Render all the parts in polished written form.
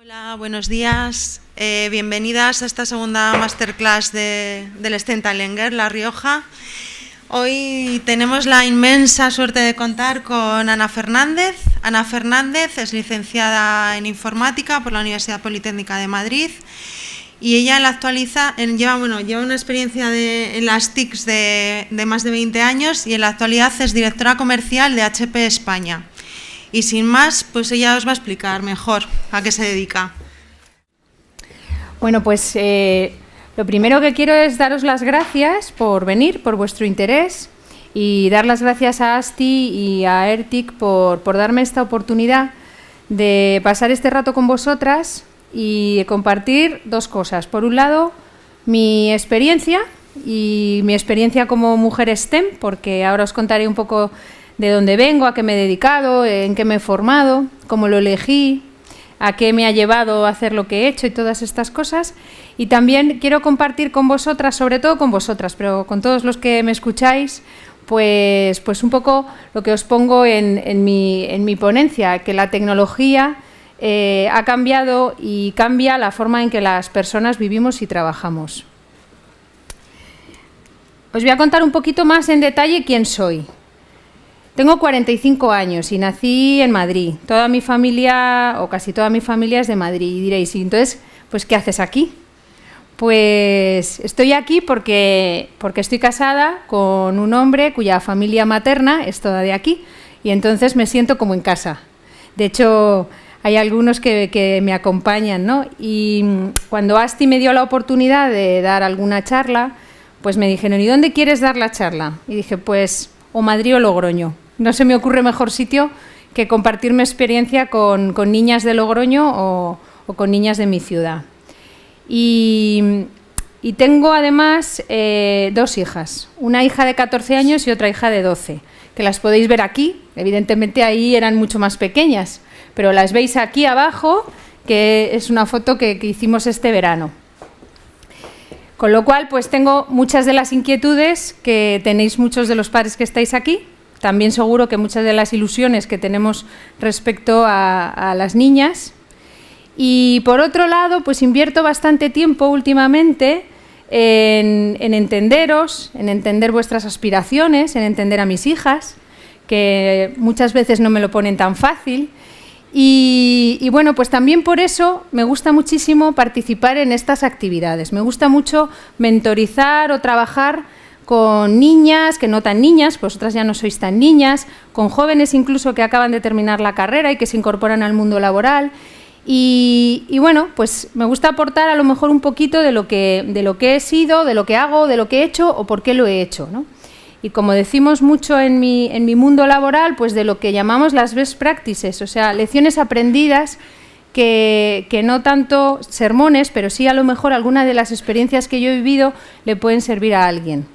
Hola, buenos días. Bienvenidas a esta segunda masterclass del Sten Tallenger, La Rioja. Hoy tenemos la inmensa suerte de contar con Ana Fernández. Ana Fernández es licenciada en Informática por la Universidad Politécnica de Madrid y ella en la actualidad lleva una experiencia en las TICs de más de 20 años y en la actualidad es directora comercial de HP España. Y sin más, pues ella os va a explicar mejor a qué se dedica. Bueno, pues lo primero que quiero es daros las gracias por venir, por vuestro interés y dar las gracias a ASTI y a ERTIC por darme esta oportunidad de pasar este rato con vosotras y compartir dos cosas. Por un lado, mi experiencia como mujer STEM, porque ahora os contaré un poco de dónde vengo, a qué me he dedicado, en qué me he formado, cómo lo elegí, a qué me ha llevado a hacer lo que he hecho y todas estas cosas. Y también quiero compartir con vosotras, sobre todo con vosotras, pero con todos los que me escucháis, pues un poco lo que os pongo en mi ponencia, que la tecnología ha cambiado y cambia la forma en que las personas vivimos y trabajamos. Os voy a contar un poquito más en detalle quién soy. Tengo 45 años y nací en Madrid. Toda mi familia, o casi toda mi familia, es de Madrid. Y diréis, ¿y entonces, pues qué haces aquí? Pues estoy aquí porque estoy casada con un hombre cuya familia materna es toda de aquí y entonces me siento como en casa. De hecho, hay algunos que me acompañan, ¿no? Y cuando ASTI me dio la oportunidad de dar alguna charla, pues me dijeron, ¿y dónde quieres dar la charla? Y dije, pues o Madrid o Logroño. No se me ocurre mejor sitio que compartir mi experiencia con niñas de Logroño o con niñas de mi ciudad. Y tengo además dos hijas, una hija de 14 años y otra hija de 12, que las podéis ver aquí. Evidentemente ahí eran mucho más pequeñas, pero las veis aquí abajo, que es una foto que hicimos este verano. Con lo cual, pues tengo muchas de las inquietudes que tenéis muchos de los padres que estáis aquí. También seguro que muchas de las ilusiones que tenemos respecto a las niñas. Y por otro lado, pues invierto bastante tiempo últimamente en entenderos, en entender vuestras aspiraciones, en entender a mis hijas, que muchas veces no me lo ponen tan fácil. Y bueno, pues también por eso me gusta muchísimo participar en estas actividades. Me gusta mucho mentorizar o trabajar con niñas, que no tan niñas, vosotras ya no sois tan niñas, con jóvenes incluso que acaban de terminar la carrera y que se incorporan al mundo laboral. Y bueno, pues me gusta aportar a lo mejor un poquito de lo que he sido, de lo que hago, de lo que he hecho o por qué lo he hecho, ¿no? Y como decimos mucho en mi mundo laboral, pues de lo que llamamos las best practices, o sea, lecciones aprendidas que no tanto sermones, pero sí a lo mejor alguna de las experiencias que yo he vivido le pueden servir a alguien.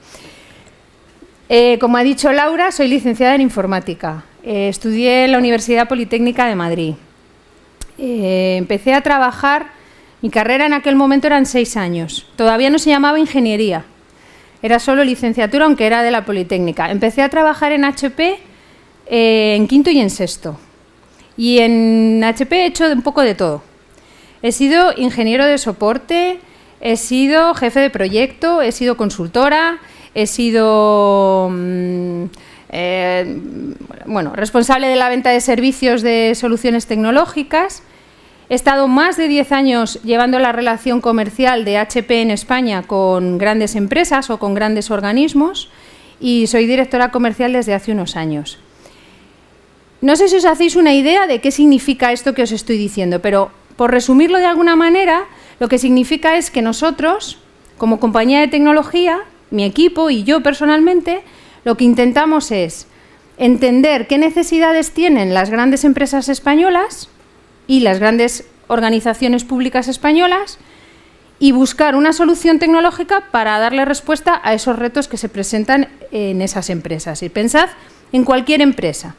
Como ha dicho Laura, soy licenciada en Informática. Estudié en la Universidad Politécnica de Madrid. Empecé a trabajar, mi carrera en aquel momento eran 6 años. Todavía no se llamaba ingeniería. Era solo licenciatura, aunque era de la Politécnica. Empecé a trabajar en HP en quinto y en sexto. Y en HP he hecho un poco de todo. He sido ingeniero de soporte, he sido jefe de proyecto, he sido consultora, he sido responsable de la venta de servicios de soluciones tecnológicas. He estado más de 10 años llevando la relación comercial de HP en España con grandes empresas o con grandes organismos y soy directora comercial desde hace unos años. No sé si os hacéis una idea de qué significa esto que os estoy diciendo, pero por resumirlo de alguna manera, lo que significa es que nosotros, como compañía de tecnología, mi equipo y yo personalmente, lo que intentamos es entender qué necesidades tienen las grandes empresas españolas y las grandes organizaciones públicas españolas y buscar una solución tecnológica para darle respuesta a esos retos que se presentan en esas empresas. Y pensad en cualquier empresa,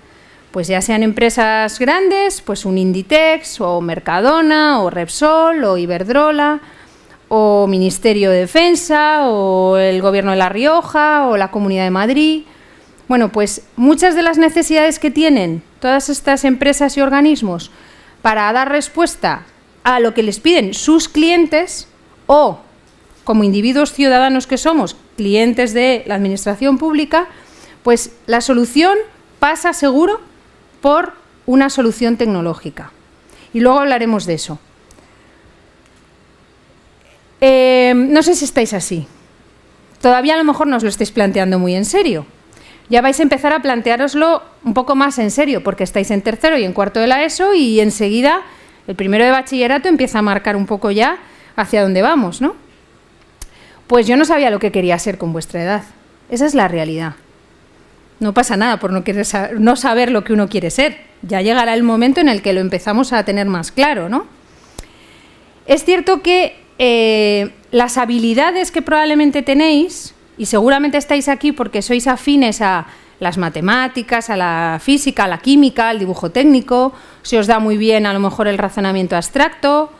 pues ya sean empresas grandes, pues un Inditex o Mercadona o Repsol o Iberdrola o Ministerio de Defensa o el Gobierno de La Rioja o la Comunidad de Madrid. Bueno, pues muchas de las necesidades que tienen todas estas empresas y organismos para dar respuesta a lo que les piden sus clientes o, como individuos ciudadanos que somos, clientes de la administración pública, pues la solución pasa seguro por una solución tecnológica. Y luego hablaremos de eso. No sé si estáis así. Todavía a lo mejor no os lo estáis planteando muy en serio. Ya vais a empezar a planteároslo un poco más en serio, porque estáis en tercero y en cuarto de la ESO y enseguida el primero de bachillerato empieza a marcar un poco ya hacia dónde vamos, ¿no? Pues yo no sabía lo que quería ser con vuestra edad. Esa es la realidad. No pasa nada por no saber lo que uno quiere ser. Ya llegará el momento en el que lo empezamos a tener más claro, ¿no? Es cierto que las habilidades que probablemente tenéis, y seguramente estáis aquí porque sois afines a las matemáticas, a la física, a la química, al dibujo técnico, se os da muy bien a lo mejor el razonamiento abstracto,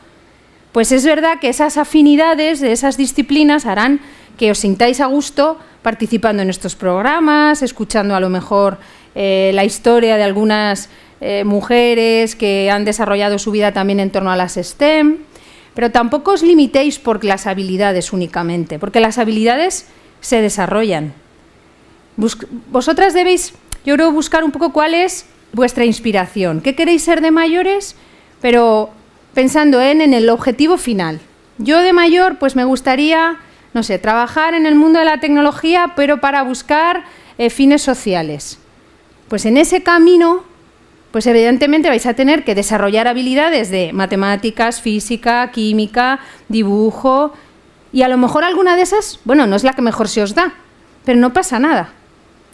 pues es verdad que esas afinidades de esas disciplinas harán que os sintáis a gusto participando en estos programas, escuchando a lo mejor la historia de algunas mujeres que han desarrollado su vida también en torno a las STEM, pero tampoco os limitéis por las habilidades únicamente, porque las habilidades se desarrollan. Vosotras debéis, yo creo, buscar un poco cuál es vuestra inspiración. ¿Qué queréis ser de mayores? Pero pensando en el objetivo final. Yo de mayor, pues me gustaría, no sé, trabajar en el mundo de la tecnología, pero para buscar fines sociales. Pues en ese camino, pues evidentemente vais a tener que desarrollar habilidades de matemáticas, física, química, dibujo, y a lo mejor alguna de esas, bueno, no es la que mejor se os da, pero no pasa nada,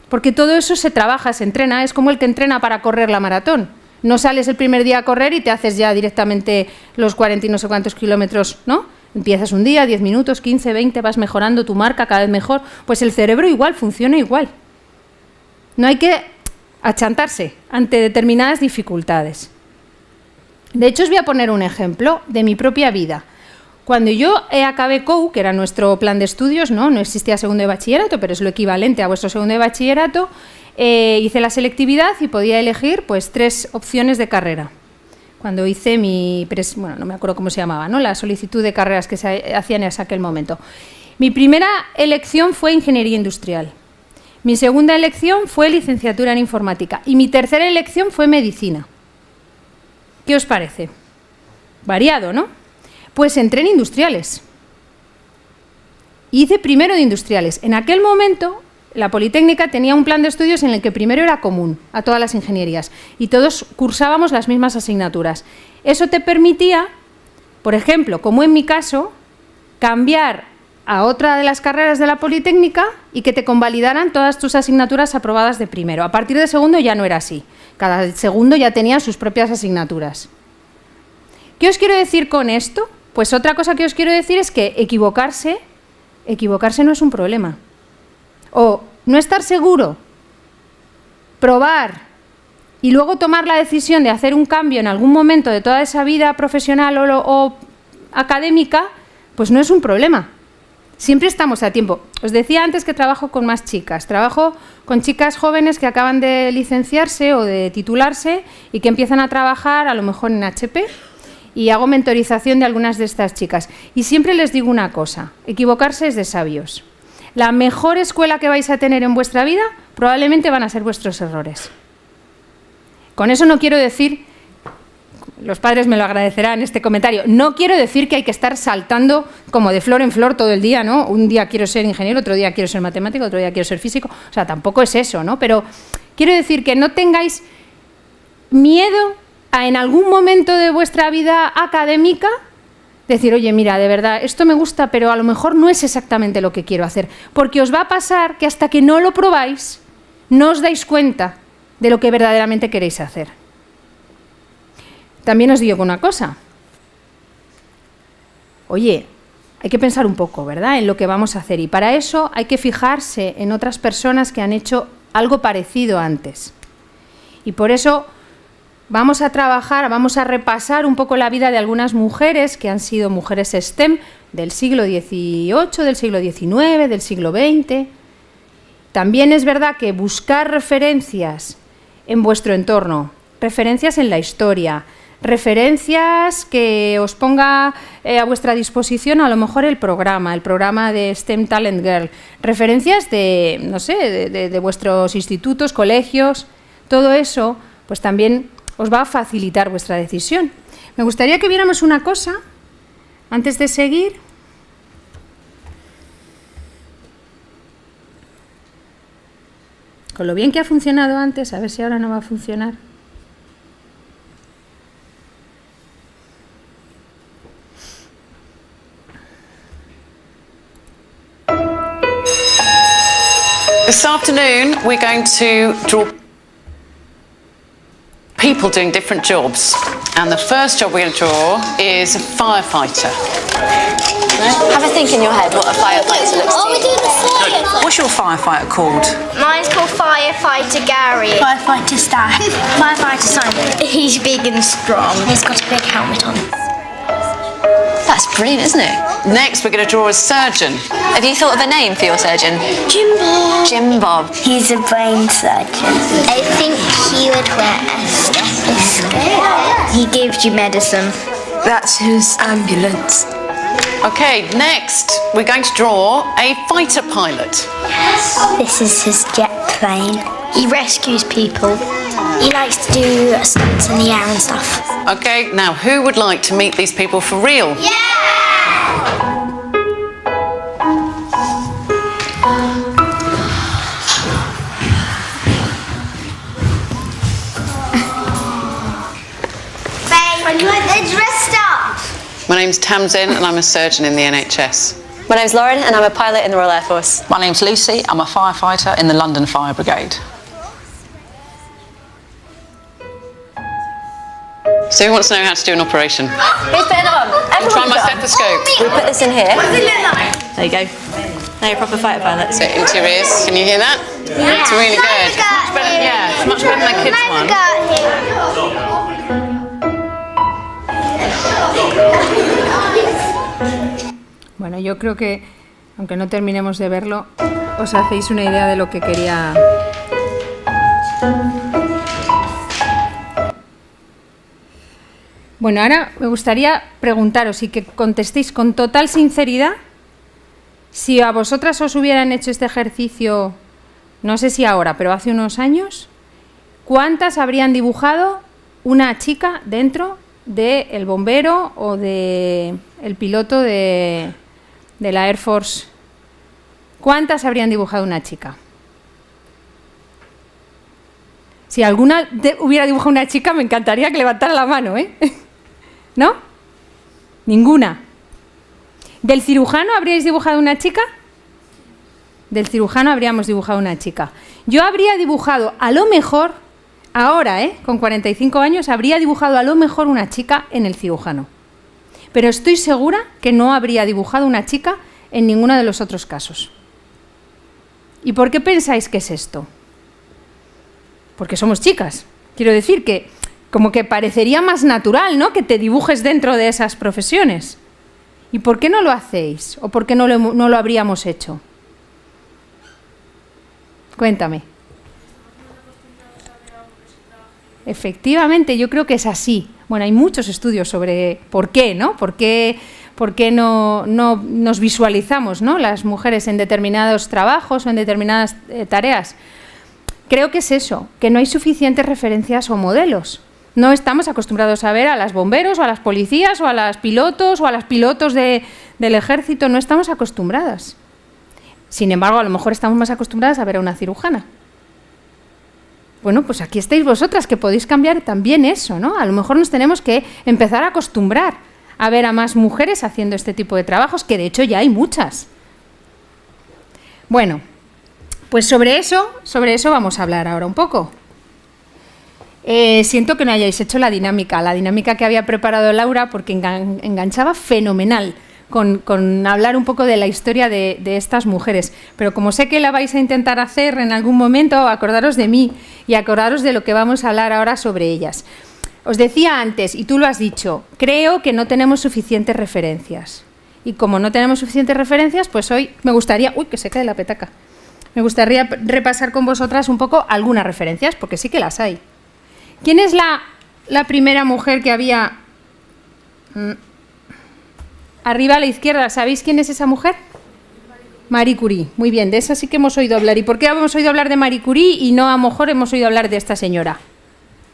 porque todo eso se trabaja, se entrena, es como el que entrena para correr la maratón. No sales el primer día a correr y te haces ya directamente los 40 y no sé cuántos kilómetros, ¿no? Empiezas un día, 10 minutos, 15, 20, vas mejorando tu marca cada vez mejor. Pues el cerebro igual, funciona igual. No hay que achantarse ante determinadas dificultades. De hecho, os voy a poner un ejemplo de mi propia vida. Cuando yo acabé COU, que era nuestro plan de estudios, no existía segundo de bachillerato, pero es lo equivalente a vuestro segundo de bachillerato, hice la selectividad y podía elegir pues 3 opciones de carrera. Cuando hice bueno, no me acuerdo cómo se llamaba, ¿no? La solicitud de carreras que se hacían en aquel momento. Mi primera elección fue ingeniería industrial. Mi segunda elección fue licenciatura en informática. Y mi tercera elección fue medicina. ¿Qué os parece? Variado, ¿no? Pues entré en industriales. Hice primero de industriales. En aquel momento, la Politécnica tenía un plan de estudios en el que primero era común a todas las ingenierías y todos cursábamos las mismas asignaturas. Eso te permitía, por ejemplo, como en mi caso, cambiar a otra de las carreras de la Politécnica y que te convalidaran todas tus asignaturas aprobadas de primero. A partir de segundo ya no era así. Cada segundo ya tenía sus propias asignaturas. ¿Qué os quiero decir con esto? Pues otra cosa que os quiero decir es que equivocarse no es un problema. O no estar seguro, probar y luego tomar la decisión de hacer un cambio en algún momento de toda esa vida profesional o académica, pues no es un problema. Siempre estamos a tiempo. Os decía antes que trabajo con más chicas. Trabajo con chicas jóvenes que acaban de licenciarse o de titularse y que empiezan a trabajar a lo mejor en HP y hago mentorización de algunas de estas chicas. Y siempre les digo una cosa, equivocarse es de sabios. La mejor escuela que vais a tener en vuestra vida probablemente van a ser vuestros errores. Con eso no quiero decir, los padres me lo agradecerán este comentario, no quiero decir que hay que estar saltando como de flor en flor todo el día, ¿no? Un día quiero ser ingeniero, otro día quiero ser matemático, otro día quiero ser físico, o sea, tampoco es eso, ¿no? Pero quiero decir que no tengáis miedo a en algún momento de vuestra vida académica decir, oye, mira, de verdad, esto me gusta, pero a lo mejor no es exactamente lo que quiero hacer, porque os va a pasar que hasta que no lo probáis, no os dais cuenta de lo que verdaderamente queréis hacer. También os digo una cosa. Oye, hay que pensar un poco, ¿verdad?, en lo que vamos a hacer. Y para eso hay que fijarse en otras personas que han hecho algo parecido antes. Y por eso vamos a trabajar, vamos a repasar un poco la vida de algunas mujeres que han sido mujeres STEM del siglo XVIII, del siglo XIX, del siglo XX. También es verdad que buscar referencias en vuestro entorno, referencias en la historia, referencias que os ponga a vuestra disposición a lo mejor el programa de STEM Talent Girl, referencias de, no sé, de vuestros institutos, colegios, todo eso, pues también os va a facilitar vuestra decisión. Me gustaría que viéramos una cosa, antes de seguir. Con lo bien que ha funcionado antes, a ver si ahora no va a funcionar. This afternoon, we're going to draw people doing different jobs. And the first job we're going to draw is a firefighter. Have a think in your head what a firefighter looks Oh, we're doing the firefighter. What's your firefighter called? Mine's called Firefighter Gary. Firefighter Stan. Firefighter Simon. He's big and strong. He's got a big helmet on. That's brilliant, isn't it? Next, we're going to draw a surgeon. Have you thought of a name for your surgeon? Jim Bob. Jim Bob. He's a brain surgeon. I think he would wear a stethoscope. He gives you medicine. That's his ambulance. Okay, next, we're going to draw a fighter pilot. This is his jet plane. He rescues people. He likes to do stunts in the air and stuff. Okay, now who would like to meet these people for real? They're dressed up. My name's Tamsin and I'm a surgeon in the NHS. My name's Lauren and I'm a pilot in the Royal Air Force. My name's Lucy, I'm a firefighter in the London Fire Brigade. So who wants to know how to do an operation? Who's putting it on? Try Everyone's my on. stethoscope. We put this in here. What does it look like? There you go. Now you're a proper fighter pilot. So into your ears, can you hear that? Yeah. It's really good. It's much better than my kids' one. Bueno, yo creo que, aunque no terminemos de verlo, os hacéis una idea de lo que quería. Bueno, ahora me gustaría preguntaros y que contestéis con total sinceridad si a vosotras os hubieran hecho este ejercicio, no sé si ahora, pero hace unos años, ¿cuántas habrían dibujado una chica dentro del bombero o del piloto de la Air Force? ¿Cuántas habrían dibujado una chica? Si alguna hubiera dibujado una chica, me encantaría que levantara la mano, ¿eh? ¿No? Ninguna. ¿Del cirujano habríais dibujado una chica? Del cirujano habríamos dibujado una chica. Yo habría dibujado, a lo mejor, ahora, con 45 años, habría dibujado a lo mejor una chica en el cirujano. Pero estoy segura que no habría dibujado una chica en ninguno de los otros casos. ¿Y por qué pensáis que es esto? Porque somos chicas. Quiero decir que como que parecería más natural, ¿no?, que te dibujes dentro de esas profesiones. ¿Y por qué no lo hacéis? ¿O por qué no lo habríamos hecho? Cuéntame. Efectivamente, yo creo que es así. Bueno, hay muchos estudios sobre por qué, ¿no? ¿Por qué no nos visualizamos, ¿no?, las mujeres en determinados trabajos o en determinadas tareas? Creo que es eso, que no hay suficientes referencias o modelos. No estamos acostumbrados a ver a las bomberos o a las policías o a las pilotos o a las pilotos del ejército, no estamos acostumbradas. Sin embargo, a lo mejor estamos más acostumbradas a ver a una cirujana. Bueno, pues aquí estáis vosotras, que podéis cambiar también eso, ¿no? A lo mejor nos tenemos que empezar a acostumbrar a ver a más mujeres haciendo este tipo de trabajos, que de hecho ya hay muchas. Bueno, pues sobre eso vamos a hablar ahora un poco. Siento que no hayáis hecho la dinámica que había preparado Laura, porque enganchaba fenomenal con hablar un poco de la historia de estas mujeres. Pero como sé que la vais a intentar hacer en algún momento, acordaros de mí y acordaros de lo que vamos a hablar ahora sobre ellas. Os decía antes, y tú lo has dicho, creo que no tenemos suficientes referencias. Y como no tenemos suficientes referencias, pues hoy me gustaría... ¡Uy, que se cae la petaca! Me gustaría repasar con vosotras un poco algunas referencias, porque sí que las hay. ¿Quién es la la primera mujer que había? Arriba a la izquierda, ¿sabéis quién es esa mujer? Marie Curie. Muy bien, de esa sí que hemos oído hablar. ¿Y por qué hemos oído hablar de Marie Curie y no a lo mejor hemos oído hablar de esta señora?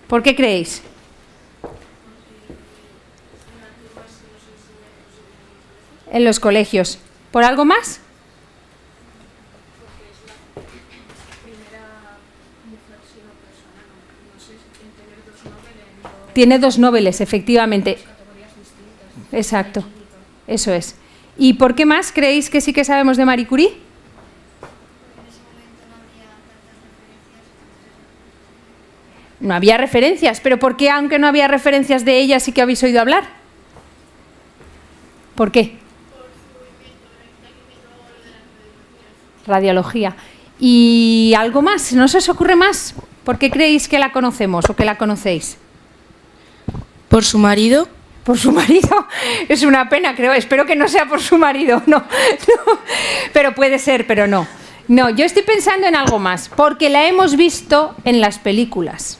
¿Por qué creéis? En los colegios. ¿Por algo más? Tiene 2 Nobeles, efectivamente. Exacto, eso es. ¿Y por qué más creéis que sí que sabemos de Marie Curie? No había referencias, pero ¿por qué, aunque no había referencias de ella, sí que habéis oído hablar? ¿Por qué? Radiología. ¿Y algo más? ¿No se os ocurre más? ¿Por qué creéis que la conocemos o que la conocéis? ¿Por su marido? ¿Por su marido? Es una pena, creo. Espero que no sea por su marido. No. Pero puede ser, pero no. No, yo estoy pensando en algo más. Porque la hemos visto en las películas.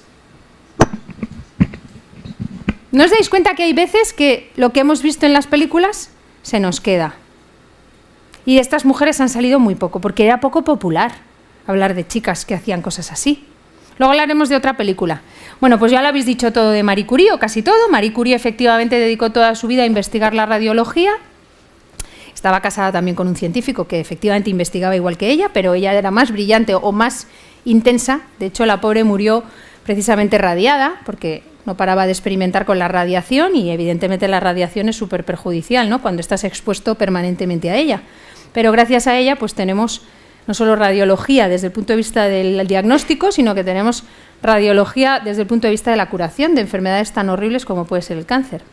¿No os dais cuenta que hay veces que lo que hemos visto en las películas se nos queda? Y estas mujeres han salido muy poco, porque era poco popular hablar de chicas que hacían cosas así. Luego hablaremos de otra película. Bueno, pues ya lo habéis dicho todo de Marie Curie, o casi todo. Marie Curie efectivamente dedicó toda su vida a investigar la radiología. Estaba casada también con un científico que efectivamente investigaba igual que ella, pero ella era más brillante o más intensa. De hecho, la pobre murió precisamente radiada, porque no paraba de experimentar con la radiación, y evidentemente la radiación es súper perjudicial, ¿no?, cuando estás expuesto permanentemente a ella. Pero gracias a ella pues tenemos no solo radiología desde el punto de vista del diagnóstico, sino que tenemos radiología desde el punto de vista de la curación de enfermedades tan horribles como puede ser el cáncer.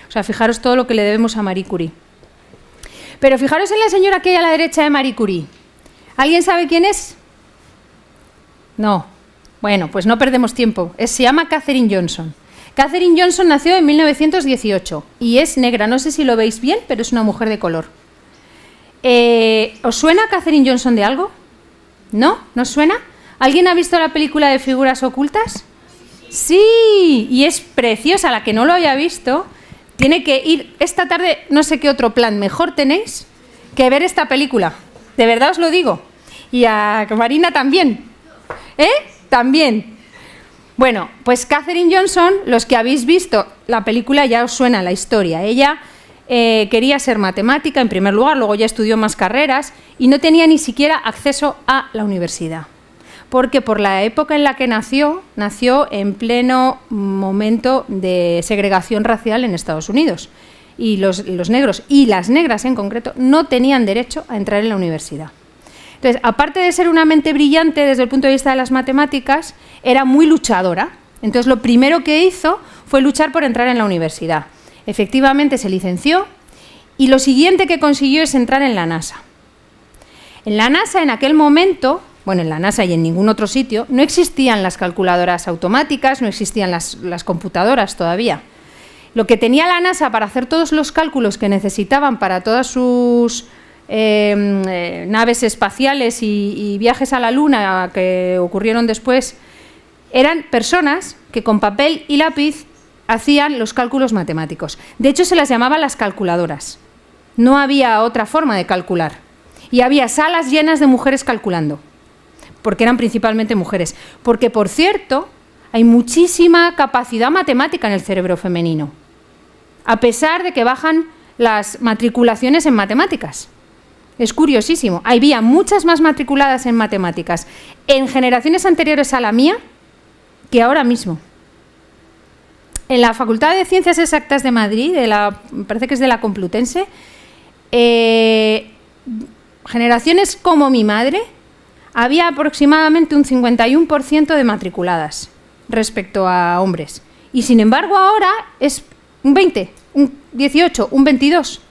O sea, fijaros todo lo que le debemos a Marie Curie. Pero fijaros en la señora que hay a la derecha de Marie Curie. ¿Alguien sabe quién es? No. Bueno, pues no perdemos tiempo. Se llama Katherine Johnson. Katherine Johnson nació en 1918 y es negra. No sé si lo veis bien, pero es una mujer de color. ¿Os suena Katherine Johnson de algo? ¿No? ¿No os suena? ¿Alguien ha visto la película de Figuras Ocultas? Sí, y es preciosa. La que no lo haya visto tiene que ir esta tarde. No sé qué otro plan mejor tenéis que ver esta película. De verdad os lo digo. Y a Marina también. También. Bueno, pues Katherine Johnson, los que habéis visto la película ya os suena la historia. Ella quería ser matemática en primer lugar, luego ya estudió más carreras y no tenía ni siquiera acceso a la universidad. Porque por la época en la que nació en pleno momento de segregación racial en Estados Unidos. Y los negros y las negras en concreto no tenían derecho a entrar en la universidad. Entonces, aparte de ser una mente brillante desde el punto de vista de las matemáticas, era muy luchadora. Entonces, lo primero que hizo fue luchar por entrar en la universidad. Efectivamente, se licenció y lo siguiente que consiguió es entrar en la NASA. En la NASA, en aquel momento, bueno, en la NASA y en ningún otro sitio, no existían las calculadoras automáticas, no existían las computadoras todavía. Lo que tenía la NASA para hacer todos los cálculos que necesitaban para todas sus naves espaciales y viajes a la Luna que ocurrieron después, eran personas que con papel y lápiz hacían los cálculos matemáticos. De hecho, se las llamaba las calculadoras. No había otra forma de calcular. Y había salas llenas de mujeres calculando, porque eran principalmente mujeres. Porque, por cierto, hay muchísima capacidad matemática en el cerebro femenino, a pesar de que bajan las matriculaciones en matemáticas. Es curiosísimo. Había muchas más matriculadas en matemáticas en generaciones anteriores a la mía que ahora mismo. En la Facultad de Ciencias Exactas de Madrid, parece que es de la Complutense, generaciones como mi madre, había aproximadamente un 51% de matriculadas respecto a hombres. Y sin embargo ahora es un 20, un 18, un 22.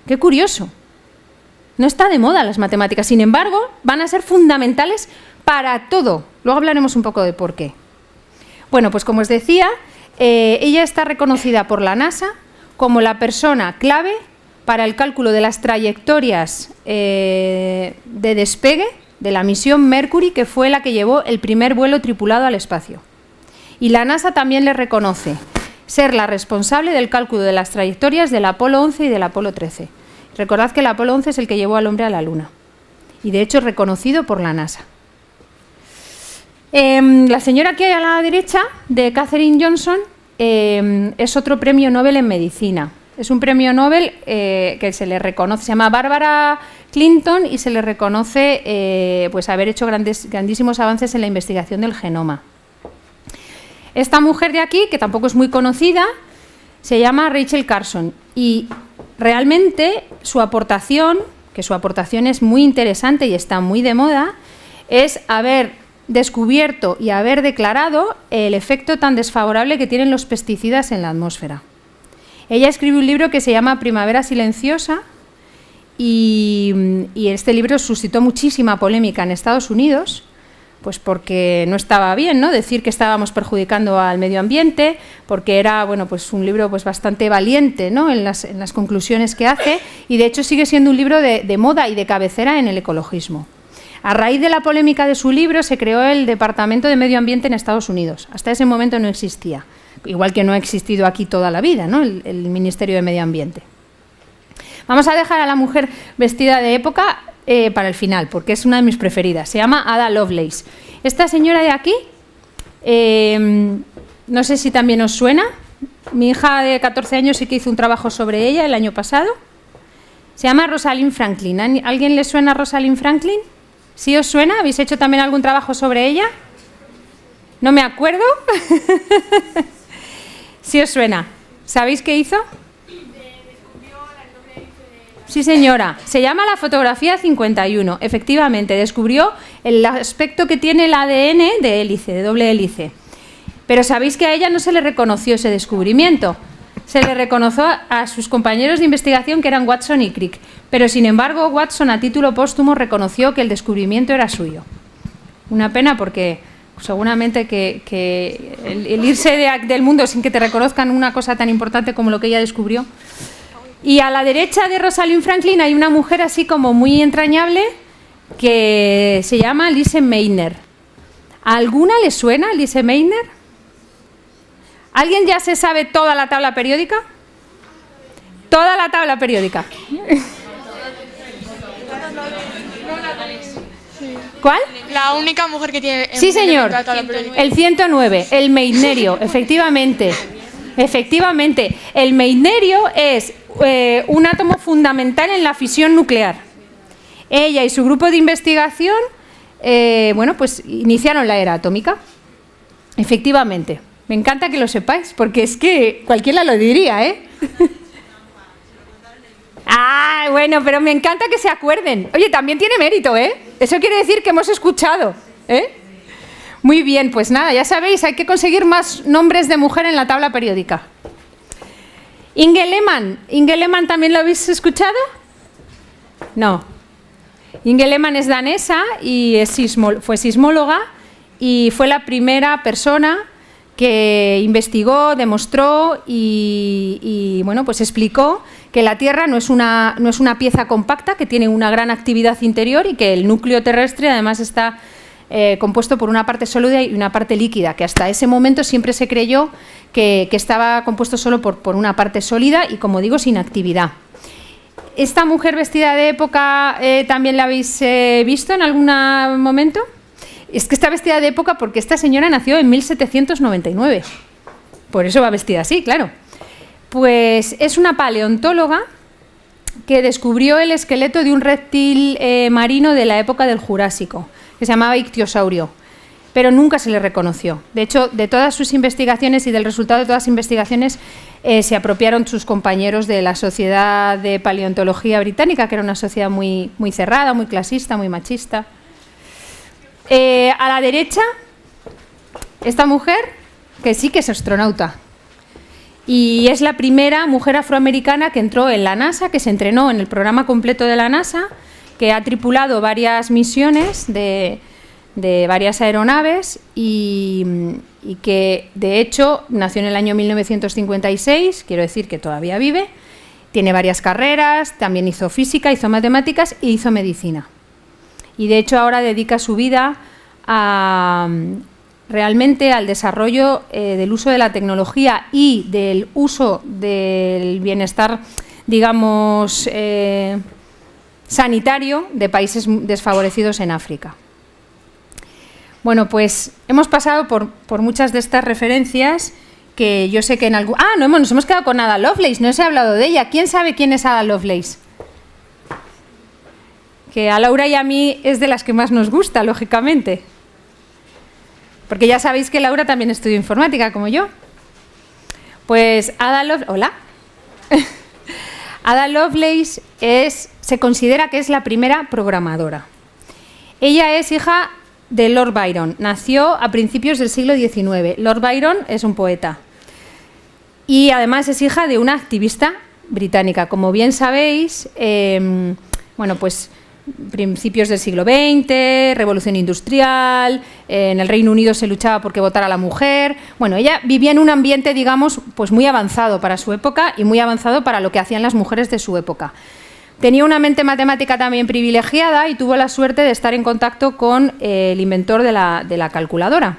Qué curioso. No está de moda las matemáticas, sin embargo, van a ser fundamentales para todo. Luego hablaremos un poco de por qué. Bueno, pues como os decía, ella está reconocida por la NASA como la persona clave para el cálculo de las trayectorias de despegue de la misión Mercury, que fue la que llevó el primer vuelo tripulado al espacio. Y la NASA también le reconoce ser la responsable del cálculo de las trayectorias del Apolo 11 y del Apolo 13. Recordad que el Apolo 11 es el que llevó al hombre a la Luna. Y de hecho es reconocido por la NASA. La señora que hay a la derecha, de Katherine Johnson, es otro premio Nobel en medicina. Es un premio Nobel que se le reconoce, se llama Barbara Clinton, y se le reconoce pues haber hecho grandísimos avances en la investigación del genoma. Esta mujer de aquí, que tampoco es muy conocida, se llama Rachel Carson, y realmente su aportación, que su aportación es muy interesante y está muy de moda, es haber descubierto y haber declarado el efecto tan desfavorable que tienen los pesticidas en la atmósfera. Ella escribió un libro que se llama Primavera Silenciosa, y este libro suscitó muchísima polémica en Estados Unidos, pues porque no estaba bien, ¿no?, decir que estábamos perjudicando al medio ambiente, porque era, bueno, pues un libro pues bastante valiente, ¿no?, en las conclusiones que hace, y de hecho sigue siendo un libro de moda y de cabecera en el ecologismo. A raíz de la polémica de su libro se creó el Departamento de Medio Ambiente en Estados Unidos. Hasta ese momento no existía, igual que no ha existido aquí toda la vida, ¿no?, el Ministerio de Medio Ambiente. Vamos a dejar a la mujer vestida de época para el final, porque es una de mis preferidas. Se llama Ada Lovelace. Esta señora de aquí, no sé si también os suena. Mi hija de 14 años sí que hizo un trabajo sobre ella el año pasado. Se llama Rosalind Franklin. ¿Alguien le suena a Rosalind Franklin? ¿Sí os suena? ¿Habéis hecho también algún trabajo sobre ella? ¿No me acuerdo? ¿Sí os suena? ¿Sabéis qué hizo? Sí, señora. Se llama la fotografía 51. Efectivamente, descubrió el aspecto que tiene el ADN de hélice, de doble hélice. Pero sabéis que a ella no se le reconoció ese descubrimiento. Se le reconoció a sus compañeros de investigación, que eran Watson y Crick. Pero, sin embargo, Watson, a título póstumo, reconoció que el descubrimiento era suyo. Una pena, porque seguramente que el irse del mundo sin que te reconozcan una cosa tan importante como lo que ella descubrió. Y a la derecha de Rosalind Franklin hay una mujer así como muy entrañable que se llama Lise Meitner. ¿A alguna le suena Lise Meitner? ¿Alguien ya se sabe toda la tabla periódica? Toda la tabla periódica. ¿Cuál? La única mujer que tiene... Sí, señor. El 109, el meitnerio, efectivamente. Efectivamente, el meitnerio es un átomo fundamental en la fisión nuclear. Ella y su grupo de investigación, bueno, pues iniciaron la era atómica. Efectivamente. Me encanta que lo sepáis, porque es que cualquiera lo diría, ¿eh? Ah, bueno, pero me encanta que se acuerden. Oye, también tiene mérito, ¿eh? Eso quiere decir que hemos escuchado, ¿eh? Muy bien, pues nada, ya sabéis, hay que conseguir más nombres de mujer en la tabla periódica. Inge Lehmann. ¿Inge Lehmann también lo habéis escuchado? No. Inge Lehmann es danesa y fue sismóloga, y fue la primera persona que investigó, demostró y bueno, pues explicó que la Tierra no es una pieza compacta, que tiene una gran actividad interior, y que el núcleo terrestre además está compuesto por una parte sólida y una parte líquida, que hasta ese momento siempre se creyó que estaba compuesto solo por una parte sólida y, como digo, sin actividad. ¿Esta mujer vestida de época también la habéis visto en algún momento? Es que está vestida de época porque esta señora nació en 1799. Por eso va vestida así, claro. Pues es una paleontóloga que descubrió el esqueleto de un reptil marino de la época del Jurásico, que se llamaba ictiosaurio, pero nunca se le reconoció. De hecho, de todas sus investigaciones y del resultado de todas las investigaciones se apropiaron sus compañeros de la Sociedad de Paleontología Británica, que era una sociedad muy, muy cerrada, muy clasista, muy machista. A la derecha, esta mujer, que sí que es astronauta, y es la primera mujer afroamericana que entró en la NASA, que se entrenó en el programa completo de la NASA, que ha tripulado varias misiones de varias aeronaves y que, de hecho, nació en el año 1956, quiero decir que todavía vive, tiene varias carreras, también hizo física, hizo matemáticas e hizo medicina. Y de hecho ahora dedica su vida a realmente al desarrollo del uso de la tecnología y del uso del bienestar, digamos, sanitario de países desfavorecidos en África. Bueno, pues hemos pasado por muchas de estas referencias que yo sé que en algún... Ah, no, nos hemos quedado con Ada Lovelace, no os he hablado de ella. ¿Quién sabe quién es Ada Lovelace? Que a Laura y a mí es de las que más nos gusta, lógicamente. Porque ya sabéis que Laura también estudió informática, como yo. Pues Ada Lovelace... Hola. Ada Lovelace se considera que es la primera programadora. Ella es hija de Lord Byron. Nació a principios del siglo XIX. Lord Byron es un poeta. Y además es hija de una activista británica. Como bien sabéis, bueno, pues principios del siglo XX, revolución industrial, en el Reino Unido se luchaba por que votara la mujer. Bueno, ella vivía en un ambiente, digamos, pues muy avanzado para su época y muy avanzado para lo que hacían las mujeres de su época. Tenía una mente matemática también privilegiada y tuvo la suerte de estar en contacto con el inventor de la calculadora.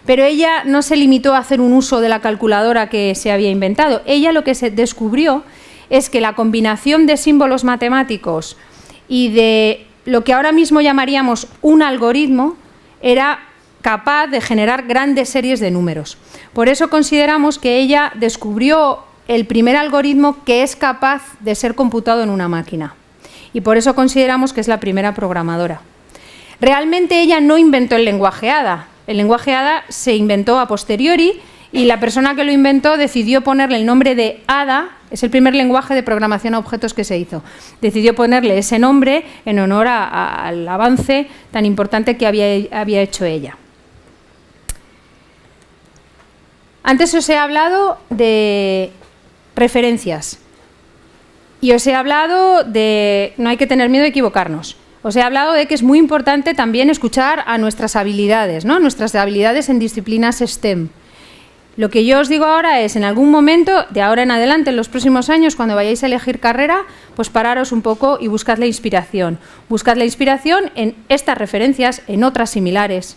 Pero ella no se limitó a hacer un uso de la calculadora que se había inventado. Ella lo que se descubrió es que la combinación de símbolos matemáticos y de lo que ahora mismo llamaríamos un algoritmo era capaz de generar grandes series de números. Por eso consideramos que ella descubrió el primer algoritmo que es capaz de ser computado en una máquina. Y por eso consideramos que es la primera programadora. Realmente ella no inventó el lenguaje Ada. El lenguaje Ada se inventó a posteriori y la persona que lo inventó decidió ponerle el nombre de Ada. Es el primer lenguaje de programación a objetos que se hizo. Decidió ponerle ese nombre en honor al avance tan importante que había hecho ella. Antes os he hablado de referencias y os he hablado de no hay que tener miedo a equivocarnos. Os he hablado de que es muy importante también escuchar a nuestras habilidades, ¿no? Nuestras habilidades en disciplinas STEM. Lo que yo os digo ahora es, en algún momento, de ahora en adelante, en los próximos años, cuando vayáis a elegir carrera, pues pararos un poco y buscad la inspiración. Buscad la inspiración en estas referencias, en otras similares.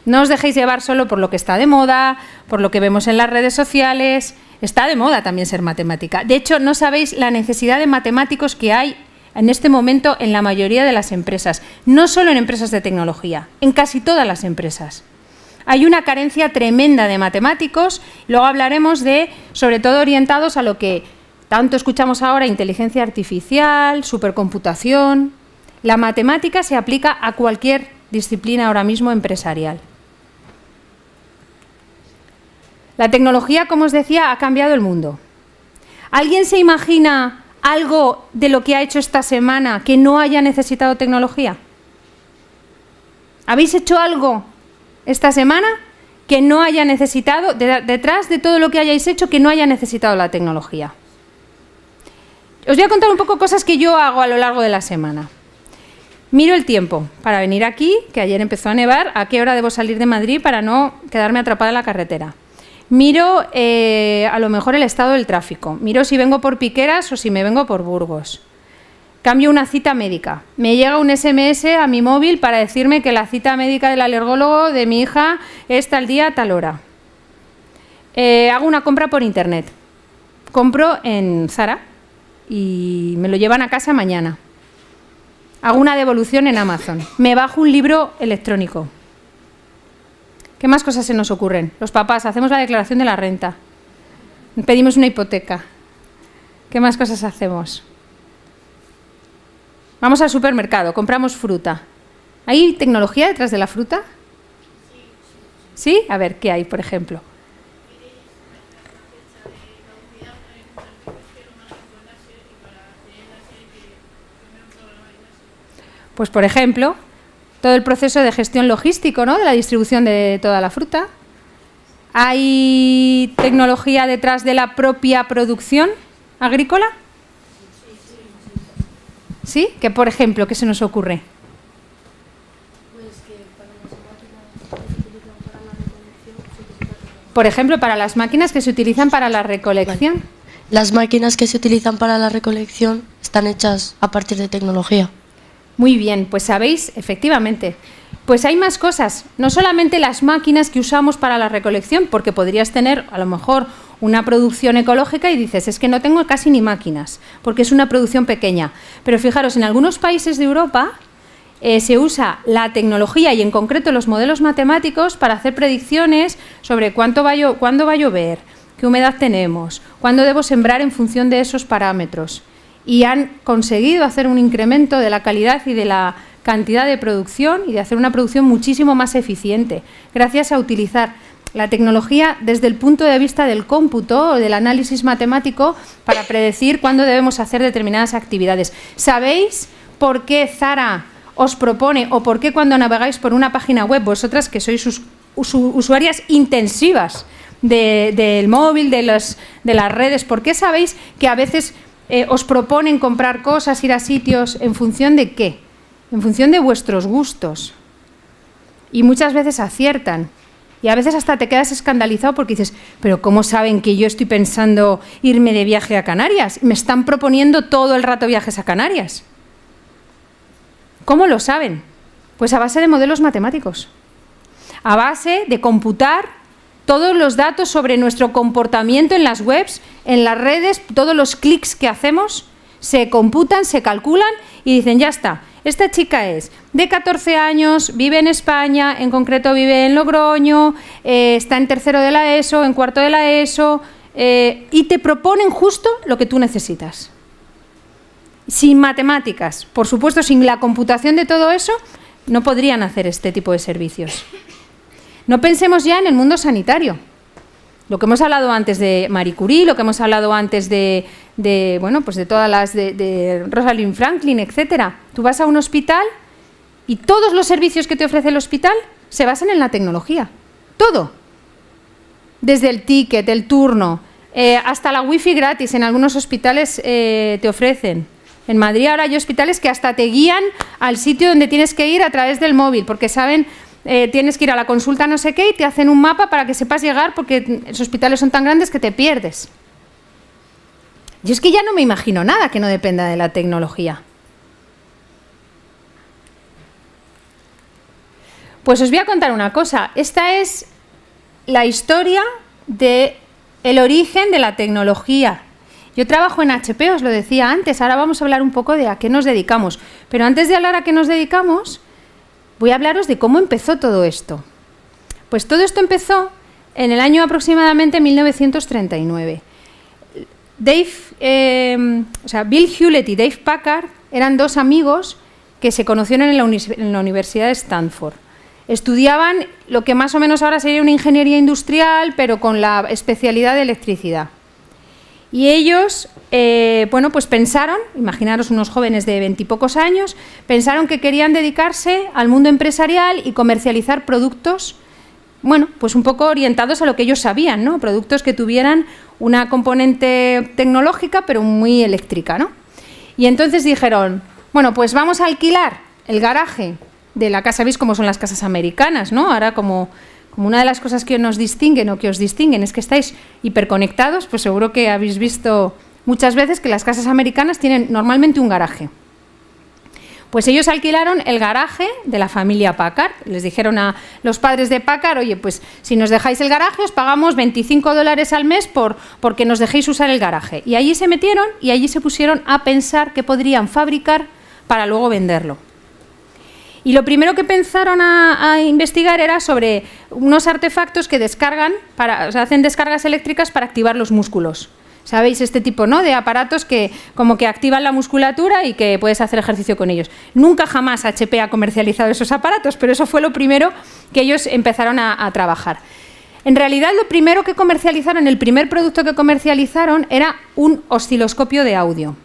No os dejéis llevar solo por lo que está de moda, por lo que vemos en las redes sociales. Está de moda también ser matemática. De hecho, no sabéis la necesidad de matemáticos que hay en este momento en la mayoría de las empresas. No solo en empresas de tecnología, en casi todas las empresas. Hay una carencia tremenda de matemáticos, luego hablaremos de, sobre todo orientados a lo que tanto escuchamos ahora, inteligencia artificial, supercomputación. La matemática se aplica a cualquier disciplina ahora mismo empresarial. La tecnología, como os decía, ha cambiado el mundo. ¿Alguien se imagina algo de lo que ha hecho esta semana que no haya necesitado tecnología? ¿Habéis hecho algo esta semana que no haya necesitado, detrás de todo lo que hayáis hecho, que no haya necesitado la tecnología? Os voy a contar un poco cosas que yo hago a lo largo de la semana. Miro el tiempo para venir aquí, que ayer empezó a nevar, a qué hora debo salir de Madrid para no quedarme atrapada en la carretera. Miro a lo mejor el estado del tráfico, miro si vengo por Piqueras o si me vengo por Burgos. Cambio una cita médica. Me llega un SMS a mi móvil para decirme que la cita médica del alergólogo de mi hija es tal día, tal hora. Hago una compra por internet. Compro en Zara y me lo llevan a casa mañana. Hago una devolución en Amazon. Me bajo un libro electrónico. ¿Qué más cosas se nos ocurren? Los papás, hacemos la declaración de la renta. Pedimos una hipoteca. ¿Qué más cosas hacemos? Vamos al supermercado, compramos fruta. ¿Hay tecnología detrás de la fruta? ¿Sí? A ver, ¿qué hay, por ejemplo? Pues, por ejemplo, todo el proceso de gestión logístico, ¿no?, de la distribución de toda la fruta. ¿Hay tecnología detrás de la propia producción agrícola? ¿Sí? ¿Qué, por ejemplo, qué se nos ocurre? Por ejemplo, para las máquinas que se utilizan para la recolección. Las máquinas que se utilizan para la recolección están hechas a partir de tecnología. Muy bien, pues sabéis, efectivamente, pues hay más cosas, no solamente las máquinas que usamos para la recolección, porque podrías tener a lo mejor una producción ecológica y dices, es que no tengo casi ni máquinas, porque es una producción pequeña. Pero fijaros, en algunos países de Europa se usa la tecnología y en concreto los modelos matemáticos para hacer predicciones sobre cuándo va a llover, qué humedad tenemos, cuándo debo sembrar en función de esos parámetros. Y han conseguido hacer un incremento de la calidad y de la cantidad de producción y de hacer una producción muchísimo más eficiente, gracias a utilizar la tecnología desde el punto de vista del cómputo o del análisis matemático para predecir cuándo debemos hacer determinadas actividades. ¿Sabéis por qué Zara os propone o por qué cuando navegáis por una página web, vosotras que sois usuarias intensivas del móvil, de las redes, por qué sabéis que a veces os proponen comprar cosas, ir a sitios, en función de qué? En función de vuestros gustos. Y muchas veces aciertan. Y a veces hasta te quedas escandalizado porque dices, pero ¿cómo saben que yo estoy pensando irme de viaje a Canarias? Me están proponiendo todo el rato viajes a Canarias. ¿Cómo lo saben? Pues a base de modelos matemáticos. A base de computar todos los datos sobre nuestro comportamiento en las webs, en las redes, todos los clics que hacemos, se computan, se calculan y dicen, ya está, esta chica es de 14 años, vive en España, en concreto vive en Logroño, está en tercero de la ESO, en cuarto de la ESO, y te proponen justo lo que tú necesitas. Sin matemáticas, por supuesto, sin la computación de todo eso, no podrían hacer este tipo de servicios. No pensemos ya en el mundo sanitario. Lo que hemos hablado antes de Marie Curie, lo que hemos hablado antes de todas las de Rosalind Franklin, etcétera. Tú vas a un hospital y todos los servicios que te ofrece el hospital se basan en la tecnología. Todo. Desde el ticket, el turno, hasta la wifi gratis en algunos hospitales te ofrecen. En Madrid ahora hay hospitales que hasta te guían al sitio donde tienes que ir a través del móvil, porque saben, tienes que ir a la consulta no sé qué y te hacen un mapa para que sepas llegar, porque los hospitales son tan grandes que te pierdes. Yo es que ya no me imagino nada que no dependa de la tecnología. Pues os voy a contar una cosa. Esta es la historia del origen de la tecnología. Yo trabajo en HP, os lo decía antes, ahora vamos a hablar un poco de a qué nos dedicamos. Pero antes de hablar a qué nos dedicamos, voy a hablaros de cómo empezó todo esto. Pues todo esto empezó en el año aproximadamente 1939. Bill Hewlett y Dave Packard eran dos amigos que se conocieron en la Universidad de Stanford. Estudiaban lo que más o menos ahora sería una ingeniería industrial, pero con la especialidad de electricidad. Y ellos, pues pensaron, imaginaros unos jóvenes de 20 y pocos años, pensaron que querían dedicarse al mundo empresarial y comercializar productos, pues un poco orientados a lo que ellos sabían, ¿no? Productos que tuvieran una componente tecnológica, pero muy eléctrica, ¿no? Y entonces dijeron, pues vamos a alquilar el garaje de la casa, ¿veis cómo son las casas americanas, ¿no? Ahora como una de las cosas que nos distinguen o que os distinguen es que estáis hiperconectados, pues seguro que habéis visto muchas veces que las casas americanas tienen normalmente un garaje. Pues ellos alquilaron el garaje de la familia Packard. Les dijeron a los padres de Packard, oye, pues si nos dejáis el garaje os pagamos $25 al mes porque nos dejéis usar el garaje. Y allí se metieron y allí se pusieron a pensar qué podrían fabricar para luego venderlo. Y lo primero que pensaron a investigar era sobre unos artefactos que hacen descargas eléctricas para activar los músculos. ¿Sabéis? Este tipo, ¿no?, de aparatos que como que activan la musculatura y que puedes hacer ejercicio con ellos. Nunca jamás HP ha comercializado esos aparatos, pero eso fue lo primero que ellos empezaron a trabajar. En realidad, lo primero que comercializaron, el primer producto que comercializaron era un osciloscopio de audio,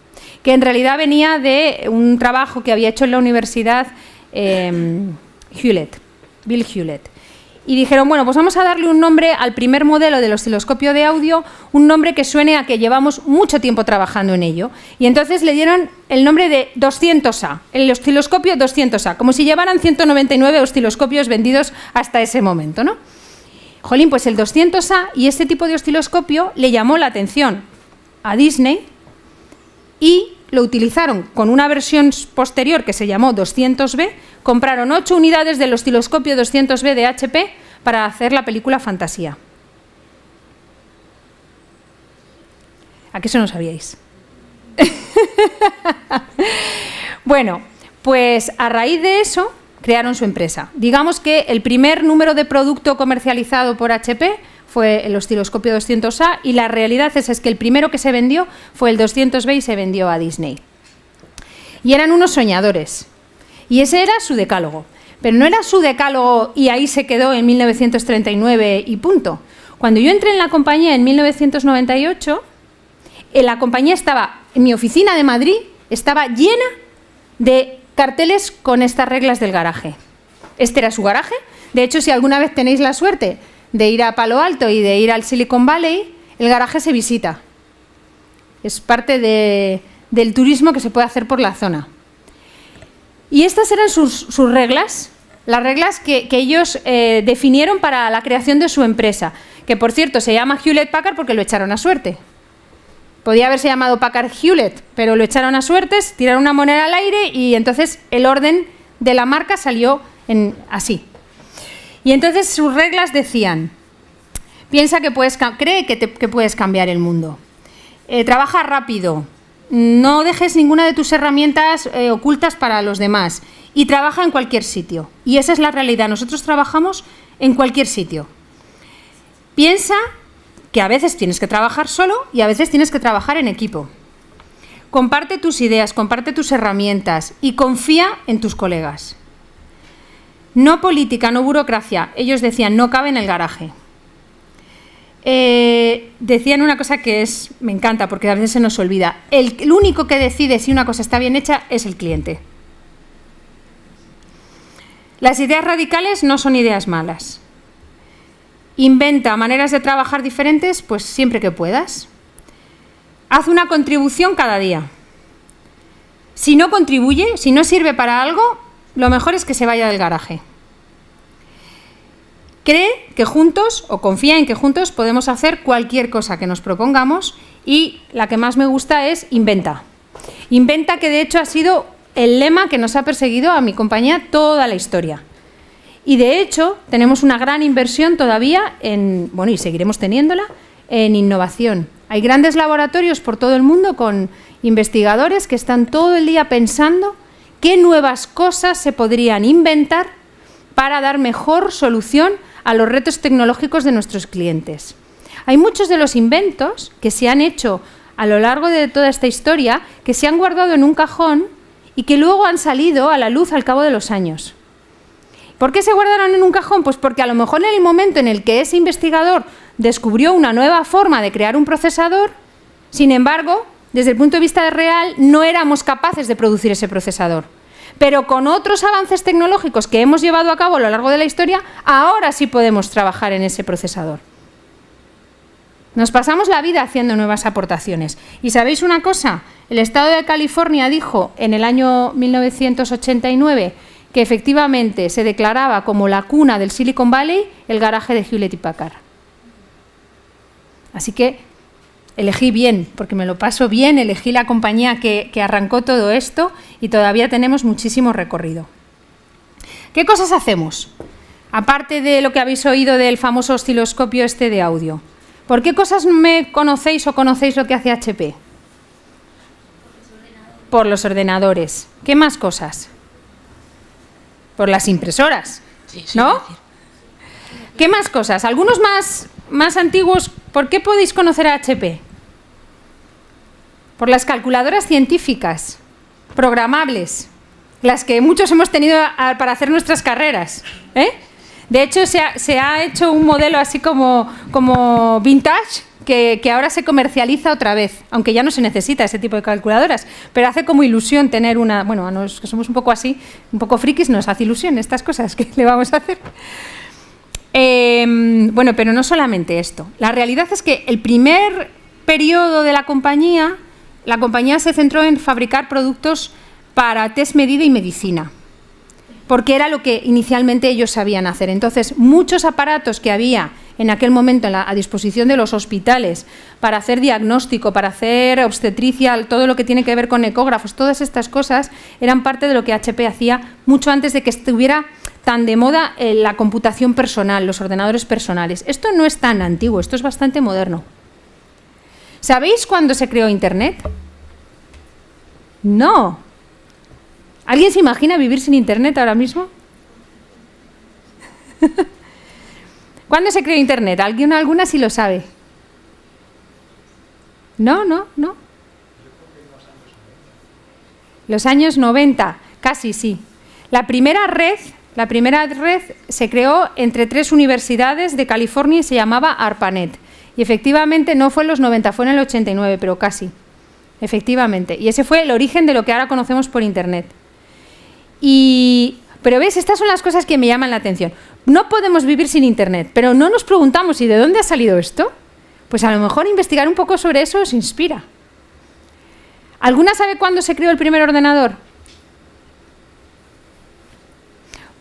que en realidad venía de un trabajo que había hecho en la universidad Bill Hewlett. Y dijeron, pues vamos a darle un nombre al primer modelo del osciloscopio de audio, un nombre que suene a que llevamos mucho tiempo trabajando en ello. Y entonces le dieron el nombre de 200A, el osciloscopio 200A, como si llevaran 199 osciloscopios vendidos hasta ese momento, ¿no? Jolín, pues el 200A y este tipo de osciloscopio le llamó la atención a Disney y lo utilizaron con una versión posterior que se llamó 200B, compraron 8 unidades del osciloscopio 200B de HP para hacer la película Fantasía. ¿A qué eso no sabíais? Bueno, pues a raíz de eso crearon su empresa. Digamos que el primer número de producto comercializado por HP fue el osciloscopio 200A y la realidad es que el primero que se vendió fue el 200B y se vendió a Disney. Y eran unos soñadores. Y ese era su decálogo. Pero no era su decálogo y ahí se quedó en 1939 y punto. Cuando yo entré en la compañía en 1998, la compañía estaba, en mi oficina de Madrid, estaba llena de carteles con estas reglas del garaje. Este era su garaje. De hecho, si alguna vez tenéis la suerte de ir a Palo Alto y de ir al Silicon Valley, el garaje se visita. Es parte del turismo que se puede hacer por la zona. Y estas eran sus reglas, las reglas que ellos definieron para la creación de su empresa, que por cierto se llama Hewlett Packard porque lo echaron a suerte. Podía haberse llamado Packard Hewlett, pero lo echaron a suertes, tiraron una moneda al aire y entonces el orden de la marca salió así. Y entonces sus reglas decían: piensa que cree que puedes cambiar el mundo, trabaja rápido, no dejes ninguna de tus herramientas ocultas para los demás y trabaja en cualquier sitio. Y esa es la realidad, nosotros trabajamos en cualquier sitio. Piensa que a veces tienes que trabajar solo y a veces tienes que trabajar en equipo. Comparte tus ideas, comparte tus herramientas y confía en tus colegas. No política, no burocracia. Ellos decían, no cabe en el garaje. Decían una cosa que me encanta porque a veces se nos olvida. El único que decide si una cosa está bien hecha es el cliente. Las ideas radicales no son ideas malas. Inventa maneras de trabajar diferentes, pues siempre que puedas. Haz una contribución cada día. Si no contribuye, si no sirve para algo, lo mejor es que se vaya del garaje. Cree que juntos, o confía en que juntos, podemos hacer cualquier cosa que nos propongamos y la que más me gusta es inventa. Inventa, que de hecho ha sido el lema que nos ha perseguido a mi compañía toda la historia. Y de hecho tenemos una gran inversión todavía y seguiremos teniéndola, en innovación. Hay grandes laboratorios por todo el mundo con investigadores que están todo el día pensando qué nuevas cosas se podrían inventar para dar mejor solución a los retos tecnológicos de nuestros clientes. Hay muchos de los inventos que se han hecho a lo largo de toda esta historia que se han guardado en un cajón y que luego han salido a la luz al cabo de los años. ¿Por qué se guardaron en un cajón? Pues porque a lo mejor en el momento en el que ese investigador descubrió una nueva forma de crear un procesador, sin embargo, desde el punto de vista real, no éramos capaces de producir ese procesador. Pero con otros avances tecnológicos que hemos llevado a cabo a lo largo de la historia, ahora sí podemos trabajar en ese procesador. Nos pasamos la vida haciendo nuevas aportaciones. ¿Y sabéis una cosa? El Estado de California dijo en el año 1989 que efectivamente se declaraba como la cuna del Silicon Valley el garaje de Hewlett y Packard. Así que elegí bien, porque me lo paso bien, elegí la compañía que arrancó todo esto y todavía tenemos muchísimo recorrido. ¿Qué cosas hacemos? Aparte de lo que habéis oído del famoso osciloscopio de audio. ¿Por qué cosas me conocéis o conocéis lo que hace HP? Por los ordenadores. ¿Qué más cosas? Por las impresoras, ¿no? ¿Qué más cosas? Algunos más antiguos, ¿por qué podéis conocer a HP? Por las calculadoras científicas, programables, las que muchos hemos tenido para hacer nuestras carreras, ¿eh? De hecho, se ha hecho un modelo así como vintage, que ahora se comercializa otra vez, aunque ya no se necesita ese tipo de calculadoras, pero hace como ilusión tener una... Bueno, a nosotros que somos un poco así, un poco frikis, nos hace ilusión estas cosas que le vamos a hacer. Bueno, pero no solamente esto. La realidad es que el primer periodo de la compañía se centró en fabricar productos para test medida y medicina, porque era lo que inicialmente ellos sabían hacer. Entonces, muchos aparatos que había en aquel momento a disposición de los hospitales para hacer diagnóstico, para hacer obstetricia, todo lo que tiene que ver con ecógrafos, todas estas cosas eran parte de lo que HP hacía mucho antes de que estuviera tan de moda la computación personal, los ordenadores personales. Esto no es tan antiguo, esto es bastante moderno. ¿Sabéis cuándo se creó Internet? No. ¿Alguien se imagina vivir sin Internet ahora mismo? ¿Cuándo se creó Internet? ¿Alguna sí lo sabe? No. Los años 90, casi sí. La primera red se creó entre 3 universidades de California y se llamaba ARPANET. Y efectivamente no fue en los 90, fue en el 89, pero casi. Efectivamente. Y ese fue el origen de lo que ahora conocemos por Internet. Pero ves, estas son las cosas que me llaman la atención. No podemos vivir sin Internet, pero no nos preguntamos ¿y de dónde ha salido esto? Pues a lo mejor investigar un poco sobre eso os inspira. ¿Alguna sabe cuándo se creó el primer ordenador?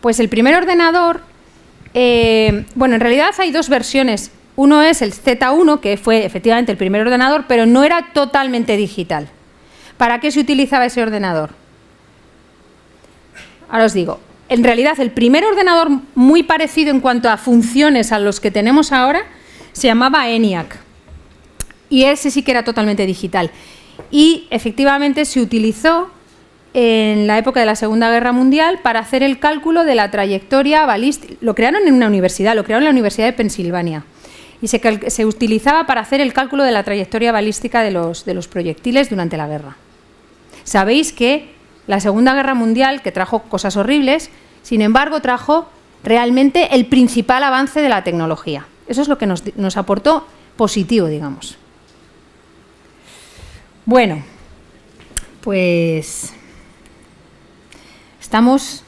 Pues el primer ordenador, bueno, en realidad hay 2 versiones. Uno es el Z1, que fue efectivamente el primer ordenador, pero no era totalmente digital. ¿Para qué se utilizaba ese ordenador? Ahora os digo, en realidad el primer ordenador muy parecido en cuanto a funciones a los que tenemos ahora se llamaba ENIAC. Y ese sí que era totalmente digital. Y efectivamente se utilizó en la época de la Segunda Guerra Mundial para hacer el cálculo de la trayectoria balística. Lo crearon en una universidad, lo crearon en la Universidad de Pensilvania. Y se utilizaba para hacer el cálculo de la trayectoria balística de los proyectiles durante la guerra. Sabéis que la Segunda Guerra Mundial, que trajo cosas horribles, sin embargo trajo realmente el principal avance de la tecnología. Eso es lo que nos aportó positivo, digamos. Bueno, pues estamos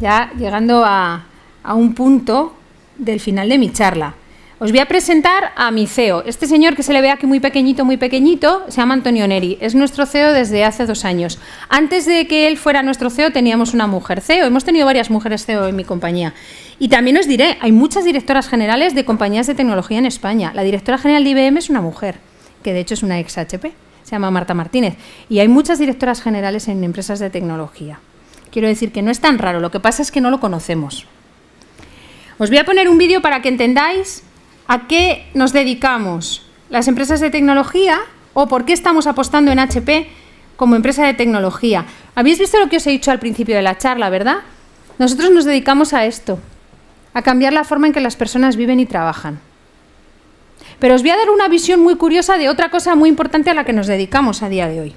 ya llegando a un punto del final de mi charla. Os voy a presentar a mi CEO. Este señor que se le ve aquí muy pequeñito, se llama Antonio Neri. Es nuestro CEO desde hace 2 años. Antes de que él fuera nuestro CEO teníamos una mujer CEO. Hemos tenido varias mujeres CEO en mi compañía. Y también os diré, hay muchas directoras generales de compañías de tecnología en España. La directora general de IBM es una mujer, que de hecho es una ex HP, se llama Marta Martínez. Y hay muchas directoras generales en empresas de tecnología. Quiero decir que no es tan raro, lo que pasa es que no lo conocemos. Os voy a poner un vídeo para que entendáis ¿a qué nos dedicamos las empresas de tecnología o por qué estamos apostando en HP como empresa de tecnología? Habéis visto lo que os he dicho al principio de la charla, ¿verdad? Nosotros nos dedicamos a esto, a cambiar la forma en que las personas viven y trabajan. Pero os voy a dar una visión muy curiosa de otra cosa muy importante a la que nos dedicamos a día de hoy.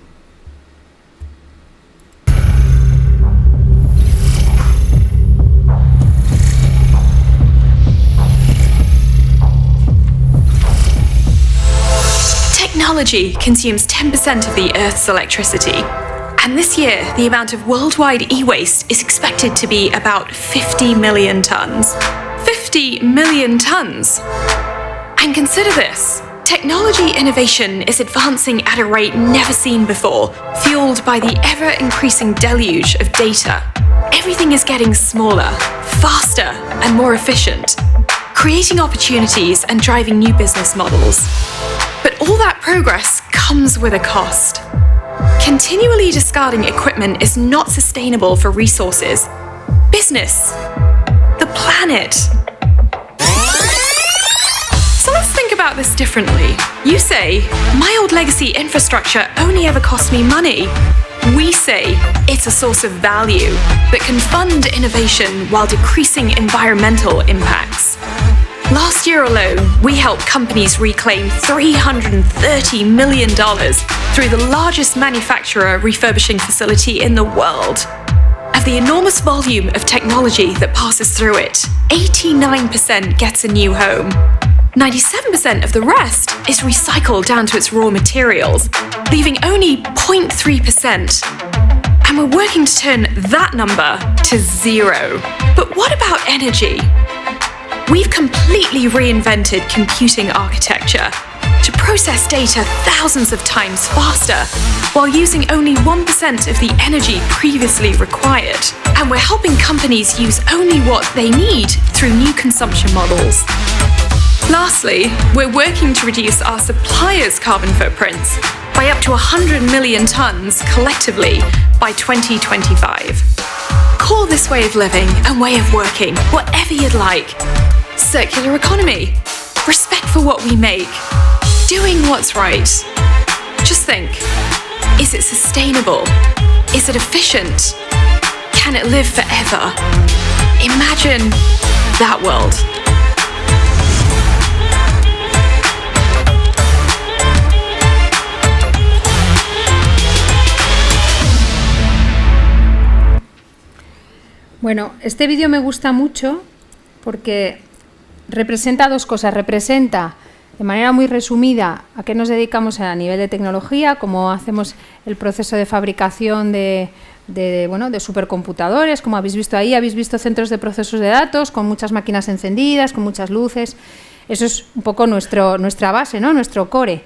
Technology consumes 10% of the Earth's electricity, and this year the amount of worldwide e-waste is expected to be about 50 million tons. 50 million tons! And consider this. Technology innovation is advancing at a rate never seen before, fueled by the ever-increasing deluge of data. Everything is getting smaller, faster, and more efficient, creating opportunities and driving new business models. But all that progress comes with a cost. Continually discarding equipment is not sustainable for resources, business, the planet. So let's think about this differently. You say, my old legacy infrastructure only ever cost me money. We say it's a source of value that can fund innovation while decreasing environmental impacts. Last year alone, we helped companies reclaim $330 million through the largest manufacturer refurbishing facility in the world. Of the enormous volume of technology that passes through it, 89% gets a new home. 97% of the rest is recycled down to its raw materials, leaving only 0.3%. And we're working to turn that number to 0. But what about energy? We've completely reinvented computing architecture to process data thousands of times faster while using only 1% of the energy previously required. And we're helping companies use only what they need through new consumption models. Lastly, we're working to reduce our suppliers' carbon footprints by up to 100 million tonnes collectively by 2025. Call this way of living and way of working whatever you'd like. Circular economy, respect for what we make, doing what's right. Just think, is it sustainable? Is it efficient? Can it live forever? Imagine that world. Bueno, este vídeo me gusta mucho porque representa dos cosas. Representa de manera muy resumida a qué nos dedicamos a nivel de tecnología, cómo hacemos el proceso de fabricación de supercomputadores, como habéis visto ahí, habéis visto centros de procesos de datos con muchas máquinas encendidas, con muchas luces. Eso es un poco nuestra base, ¿no? Nuestro core.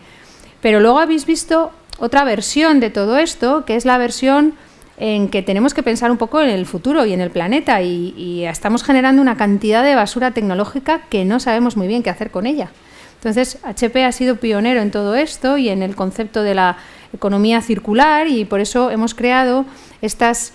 Pero luego habéis visto otra versión de todo esto, que es la versión en que tenemos que pensar un poco en el futuro y en el planeta y estamos generando una cantidad de basura tecnológica que no sabemos muy bien qué hacer con ella. Entonces, HP ha sido pionero en todo esto y en el concepto de la economía circular, y por eso hemos creado estas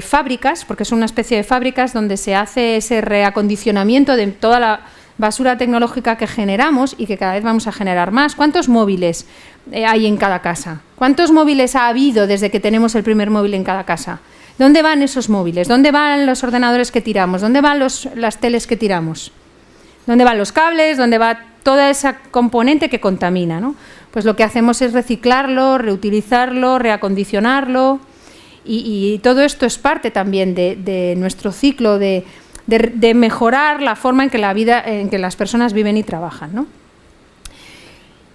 fábricas, porque son una especie de fábricas donde se hace ese reacondicionamiento de toda la basura tecnológica que generamos y que cada vez vamos a generar más. ¿Cuántos móviles hay en cada casa? ¿Cuántos móviles ha habido desde que tenemos el primer móvil en cada casa? ¿Dónde van esos móviles? ¿Dónde van los ordenadores que tiramos? ¿Dónde van las teles que tiramos? ¿Dónde van los cables? ¿Dónde va toda esa componente que contamina, ¿no? Pues lo que hacemos es reciclarlo, reutilizarlo, reacondicionarlo, y todo esto es parte también de nuestro ciclo de mejorar la forma en que las personas viven y trabajan, ¿no?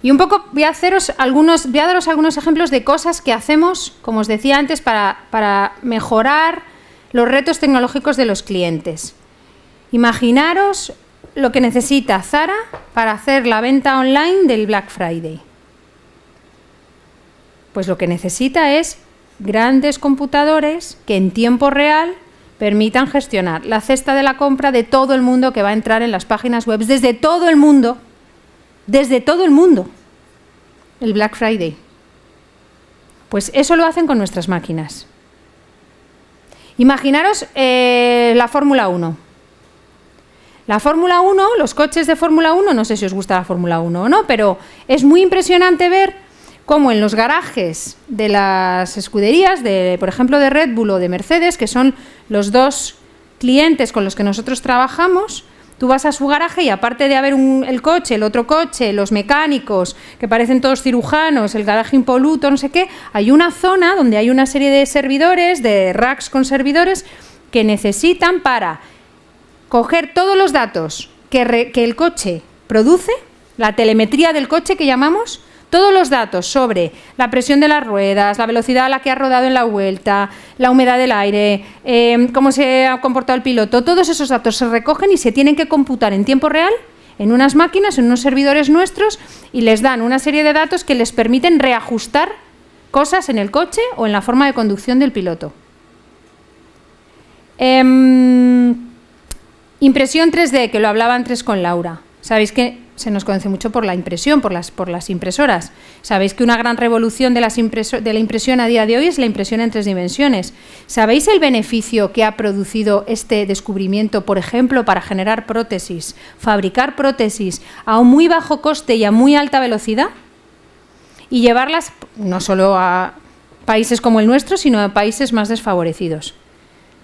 Y un poco voy a daros algunos ejemplos de cosas que hacemos, como os decía antes, para mejorar los retos tecnológicos de los clientes. Imaginaros lo que necesita Zara para hacer la venta online del Black Friday. Pues lo que necesita es grandes computadores que en tiempo real permitan gestionar la cesta de la compra de todo el mundo que va a entrar en las páginas web desde todo el mundo, el Black Friday. Pues eso lo hacen con nuestras máquinas. Imaginaros la Fórmula 1. La Fórmula 1, los coches de Fórmula 1, no sé si os gusta la Fórmula 1 o no, pero es muy impresionante ver cómo en los garajes de las escuderías, por ejemplo de Red Bull o de Mercedes, que son los dos clientes con los que nosotros trabajamos, tú vas a su garaje y aparte de haber el coche, el otro coche, los mecánicos, que parecen todos cirujanos, el garaje impoluto, no sé qué, hay una zona donde hay una serie de servidores, de racks con servidores, que necesitan para coger todos los datos que el coche produce, la telemetría del coche que llamamos, todos los datos sobre la presión de las ruedas, la velocidad a la que ha rodado en la vuelta, la humedad del aire, cómo se ha comportado el piloto, todos esos datos se recogen y se tienen que computar en tiempo real en unas máquinas, en unos servidores nuestros, y les dan una serie de datos que les permiten reajustar cosas en el coche o en la forma de conducción del piloto. Impresión 3D, que lo hablaba antes con Laura. Sabéis que se nos conoce mucho por la impresión, por las impresoras. Sabéis que una gran revolución de la impresión a día de hoy es la impresión en 3 dimensiones. ¿Sabéis el beneficio que ha producido este descubrimiento, por ejemplo, para generar prótesis, fabricar prótesis a un muy bajo coste y a muy alta velocidad? Y llevarlas no solo a países como el nuestro, sino a países más desfavorecidos.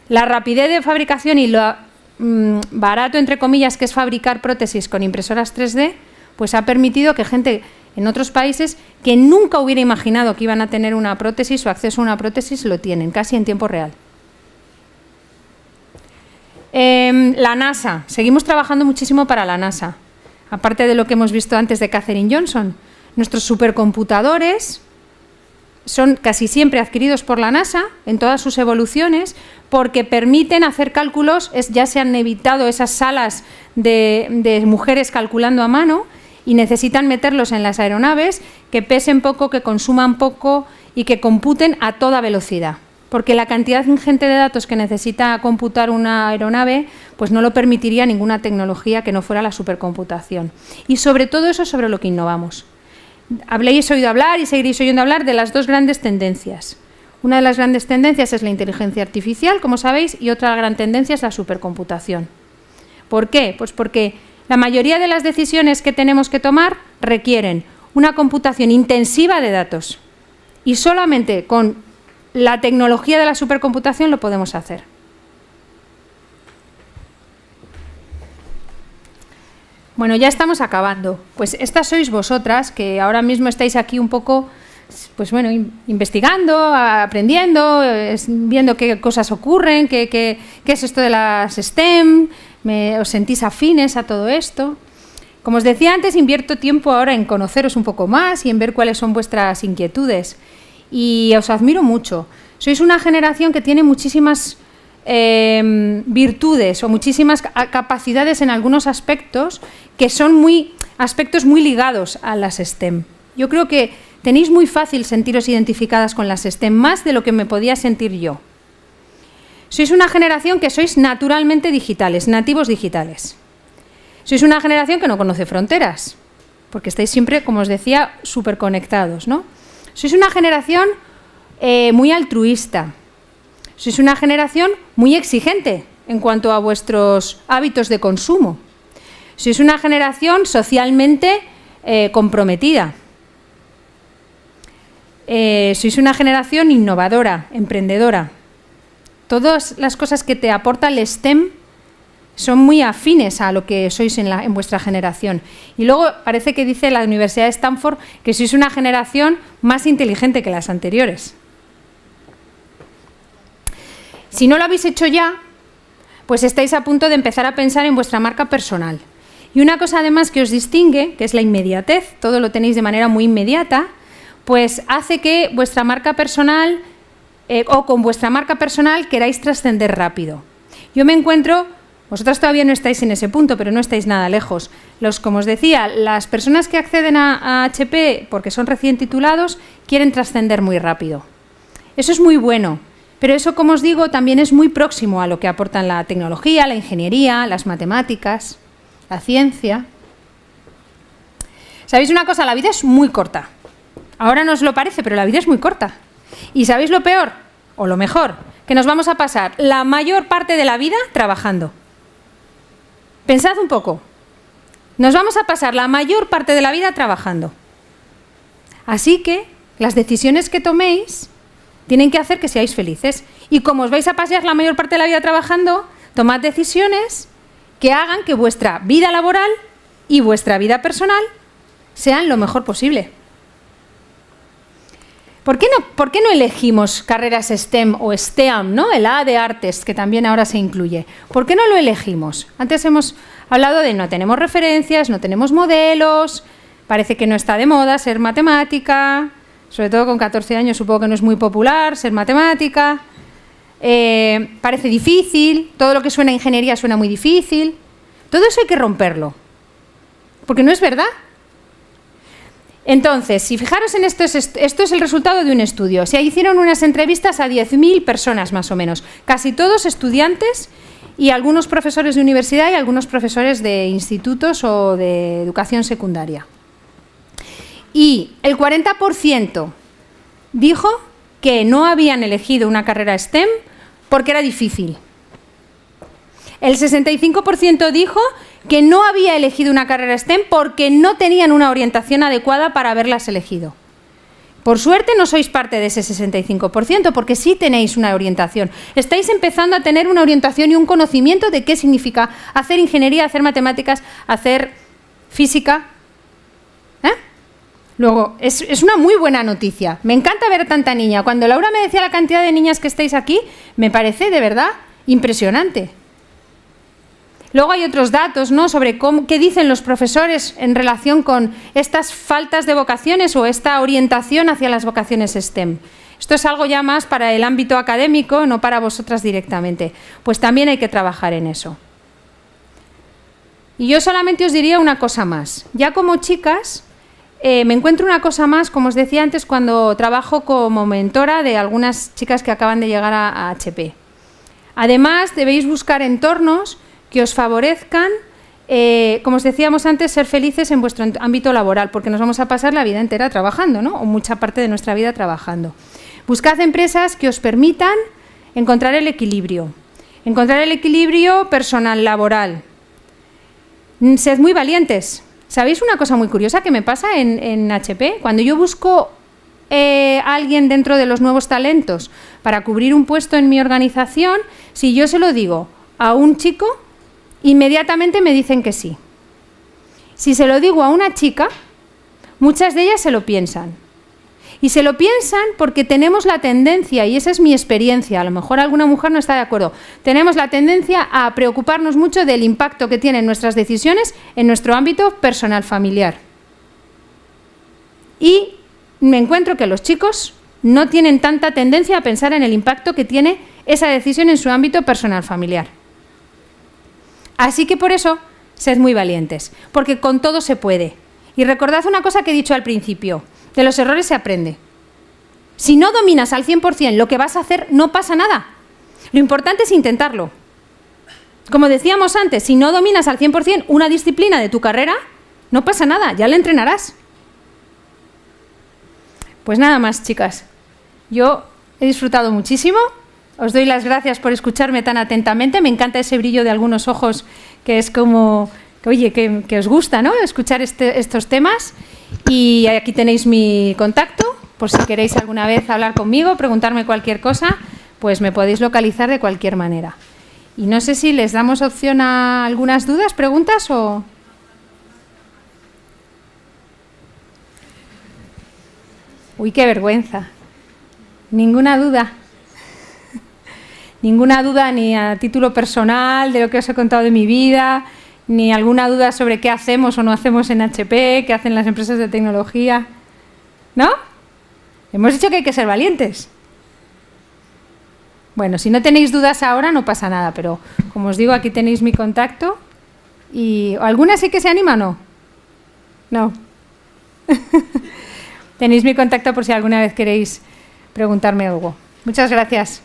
La rapidez de fabricación y lo barato, entre comillas, que es fabricar prótesis con impresoras 3D, pues ha permitido que gente en otros países que nunca hubiera imaginado que iban a tener una prótesis o acceso a una prótesis, lo tienen, casi en tiempo real. La NASA, seguimos trabajando muchísimo para la NASA, aparte de lo que hemos visto antes de Katherine Johnson. Nuestros supercomputadores son casi siempre adquiridos por la NASA en todas sus evoluciones porque permiten hacer cálculos, ya se han evitado esas salas de mujeres calculando a mano y necesitan meterlos en las aeronaves que pesen poco, que consuman poco y que computen a toda velocidad. porque la cantidad ingente de datos que necesita computar una aeronave pues no lo permitiría ninguna tecnología que no fuera la supercomputación. Y sobre todo eso es sobre lo que innovamos. Habréis oído hablar y seguiréis oyendo hablar de las dos grandes tendencias. Una de las grandes tendencias es la inteligencia artificial, como sabéis, y otra gran tendencia es la supercomputación. ¿Por qué? Pues porque la mayoría de las decisiones que tenemos que tomar requieren una computación intensiva de datos y solamente con la tecnología de la supercomputación lo podemos hacer. Bueno, ya estamos acabando. Pues estas sois vosotras, que ahora mismo estáis aquí un poco, pues bueno, investigando, aprendiendo, viendo qué cosas ocurren, qué es esto de las STEM, os sentís afines a todo esto. Como os decía antes, invierto tiempo ahora en conoceros un poco más y en ver cuáles son vuestras inquietudes. Y os admiro mucho. Sois una generación que tiene muchísimas virtudes o muchísimas capacidades en algunos aspectos que son aspectos muy ligados a las STEM. Yo creo que tenéis muy fácil sentiros identificadas con las STEM, más de lo que me podía sentir yo. Sois una generación que sois naturalmente digitales, nativos digitales. Sois una generación que no conoce fronteras, porque estáis siempre, como os decía, súper conectados, ¿no? Sois una generación muy altruista. Sois una generación muy exigente en cuanto a vuestros hábitos de consumo. Sois una generación socialmente comprometida. Sois una generación innovadora, emprendedora. Todas las cosas que te aporta el STEM son muy afines a lo que sois en vuestra generación. Y luego parece que dice la Universidad de Stanford que sois una generación más inteligente que las anteriores. Si no lo habéis hecho ya, pues estáis a punto de empezar a pensar en vuestra marca personal. Y una cosa además que os distingue, que es la inmediatez, todo lo tenéis de manera muy inmediata, pues hace que vuestra marca personal o con vuestra marca personal queráis trascender rápido. Yo me encuentro... Vosotras todavía no estáis en ese punto, pero no estáis nada lejos. Como os decía, las personas que acceden a HP porque son recién titulados quieren trascender muy rápido. Eso es muy bueno, pero eso, como os digo, también es muy próximo a lo que aportan la tecnología, la ingeniería, las matemáticas, la ciencia. ¿Sabéis una cosa? La vida es muy corta. Ahora no os lo parece, pero la vida es muy corta. ¿Y sabéis lo peor? O lo mejor, que nos vamos a pasar la mayor parte de la vida trabajando. Pensad un poco, nos vamos a pasar la mayor parte de la vida trabajando. Así que las decisiones que toméis tienen que hacer que seáis felices. Y como os vais a pasar la mayor parte de la vida trabajando, tomad decisiones que hagan que vuestra vida laboral y vuestra vida personal sean lo mejor posible. ¿Por qué no elegimos carreras STEM o STEAM, ¿no? El A de artes, que también ahora se incluye? ¿Por qué no lo elegimos? Antes hemos hablado de no tenemos referencias, no tenemos modelos, parece que no está de moda ser matemática, sobre todo con 14 años supongo que no es muy popular ser matemática, parece difícil, todo lo que suena a ingeniería suena muy difícil. Todo eso hay que romperlo, porque no es verdad. Entonces, si fijaros en esto es el resultado de un estudio. Se hicieron unas entrevistas a 10.000 personas más o menos, casi todos estudiantes y algunos profesores de universidad y algunos profesores de institutos o de educación secundaria. Y el 40% dijo que no habían elegido una carrera STEM porque era difícil. El 65% dijo que no había elegido una carrera STEM porque no tenían una orientación adecuada para haberlas elegido. Por suerte no sois parte de ese 65%, porque sí tenéis una orientación. Estáis empezando a tener una orientación y un conocimiento de qué significa hacer ingeniería, hacer matemáticas, hacer física. Luego, es una muy buena noticia. Me encanta ver a tanta niña. Cuando Laura me decía la cantidad de niñas que estáis aquí, me parece de verdad impresionante. Luego hay otros datos, ¿no?, sobre qué dicen los profesores en relación con estas faltas de vocaciones o esta orientación hacia las vocaciones STEM. Esto es algo ya más para el ámbito académico, no para vosotras directamente. Pues también hay que trabajar en eso. Y yo solamente os diría una cosa más. Ya como chicas, me encuentro una cosa más, como os decía antes, cuando trabajo como mentora de algunas chicas que acaban de llegar a HP. Además, debéis buscar entornos que os favorezcan, como os decíamos antes, ser felices en vuestro ámbito laboral, porque nos vamos a pasar la vida entera trabajando, ¿no? O mucha parte de nuestra vida trabajando. Buscad empresas que os permitan encontrar el equilibrio personal-laboral. Sed muy valientes. ¿Sabéis una cosa muy curiosa que me pasa en HP? Cuando yo busco a alguien dentro de los nuevos talentos para cubrir un puesto en mi organización, si yo se lo digo a un chico, inmediatamente me dicen que sí. Si se lo digo a una chica, muchas de ellas se lo piensan. Y se lo piensan porque tenemos la tendencia, y esa es mi experiencia, a lo mejor alguna mujer no está de acuerdo, tenemos la tendencia a preocuparnos mucho del impacto que tienen nuestras decisiones en nuestro ámbito personal familiar. Y me encuentro que los chicos no tienen tanta tendencia a pensar en el impacto que tiene esa decisión en su ámbito personal familiar. Así que por eso, sed muy valientes, porque con todo se puede. Y recordad una cosa que he dicho al principio: de los errores se aprende. Si no dominas al 100% lo que vas a hacer, no pasa nada. Lo importante es intentarlo. Como decíamos antes, si no dominas al 100% una disciplina de tu carrera, no pasa nada, ya la entrenarás. Pues nada más, chicas. Yo he disfrutado muchísimo. Os doy las gracias por escucharme tan atentamente. Me encanta ese brillo de algunos ojos que es como, oye, que os gusta, ¿no? Escuchar estos temas. Y aquí tenéis mi contacto, por si queréis alguna vez hablar conmigo, preguntarme cualquier cosa, pues me podéis localizar de cualquier manera. Y no sé si les damos opción a algunas dudas, preguntas o... Uy, qué vergüenza. Ninguna duda. Ninguna duda ni a título personal de lo que os he contado de mi vida, ni alguna duda sobre qué hacemos o no hacemos en HP, qué hacen las empresas de tecnología. ¿No? Hemos dicho que hay que ser valientes. Bueno, si no tenéis dudas ahora no pasa nada, pero como os digo, aquí tenéis mi contacto. Y ¿alguna sí que se anima o no? No. Tenéis mi contacto por si alguna vez queréis preguntarme algo. Muchas gracias.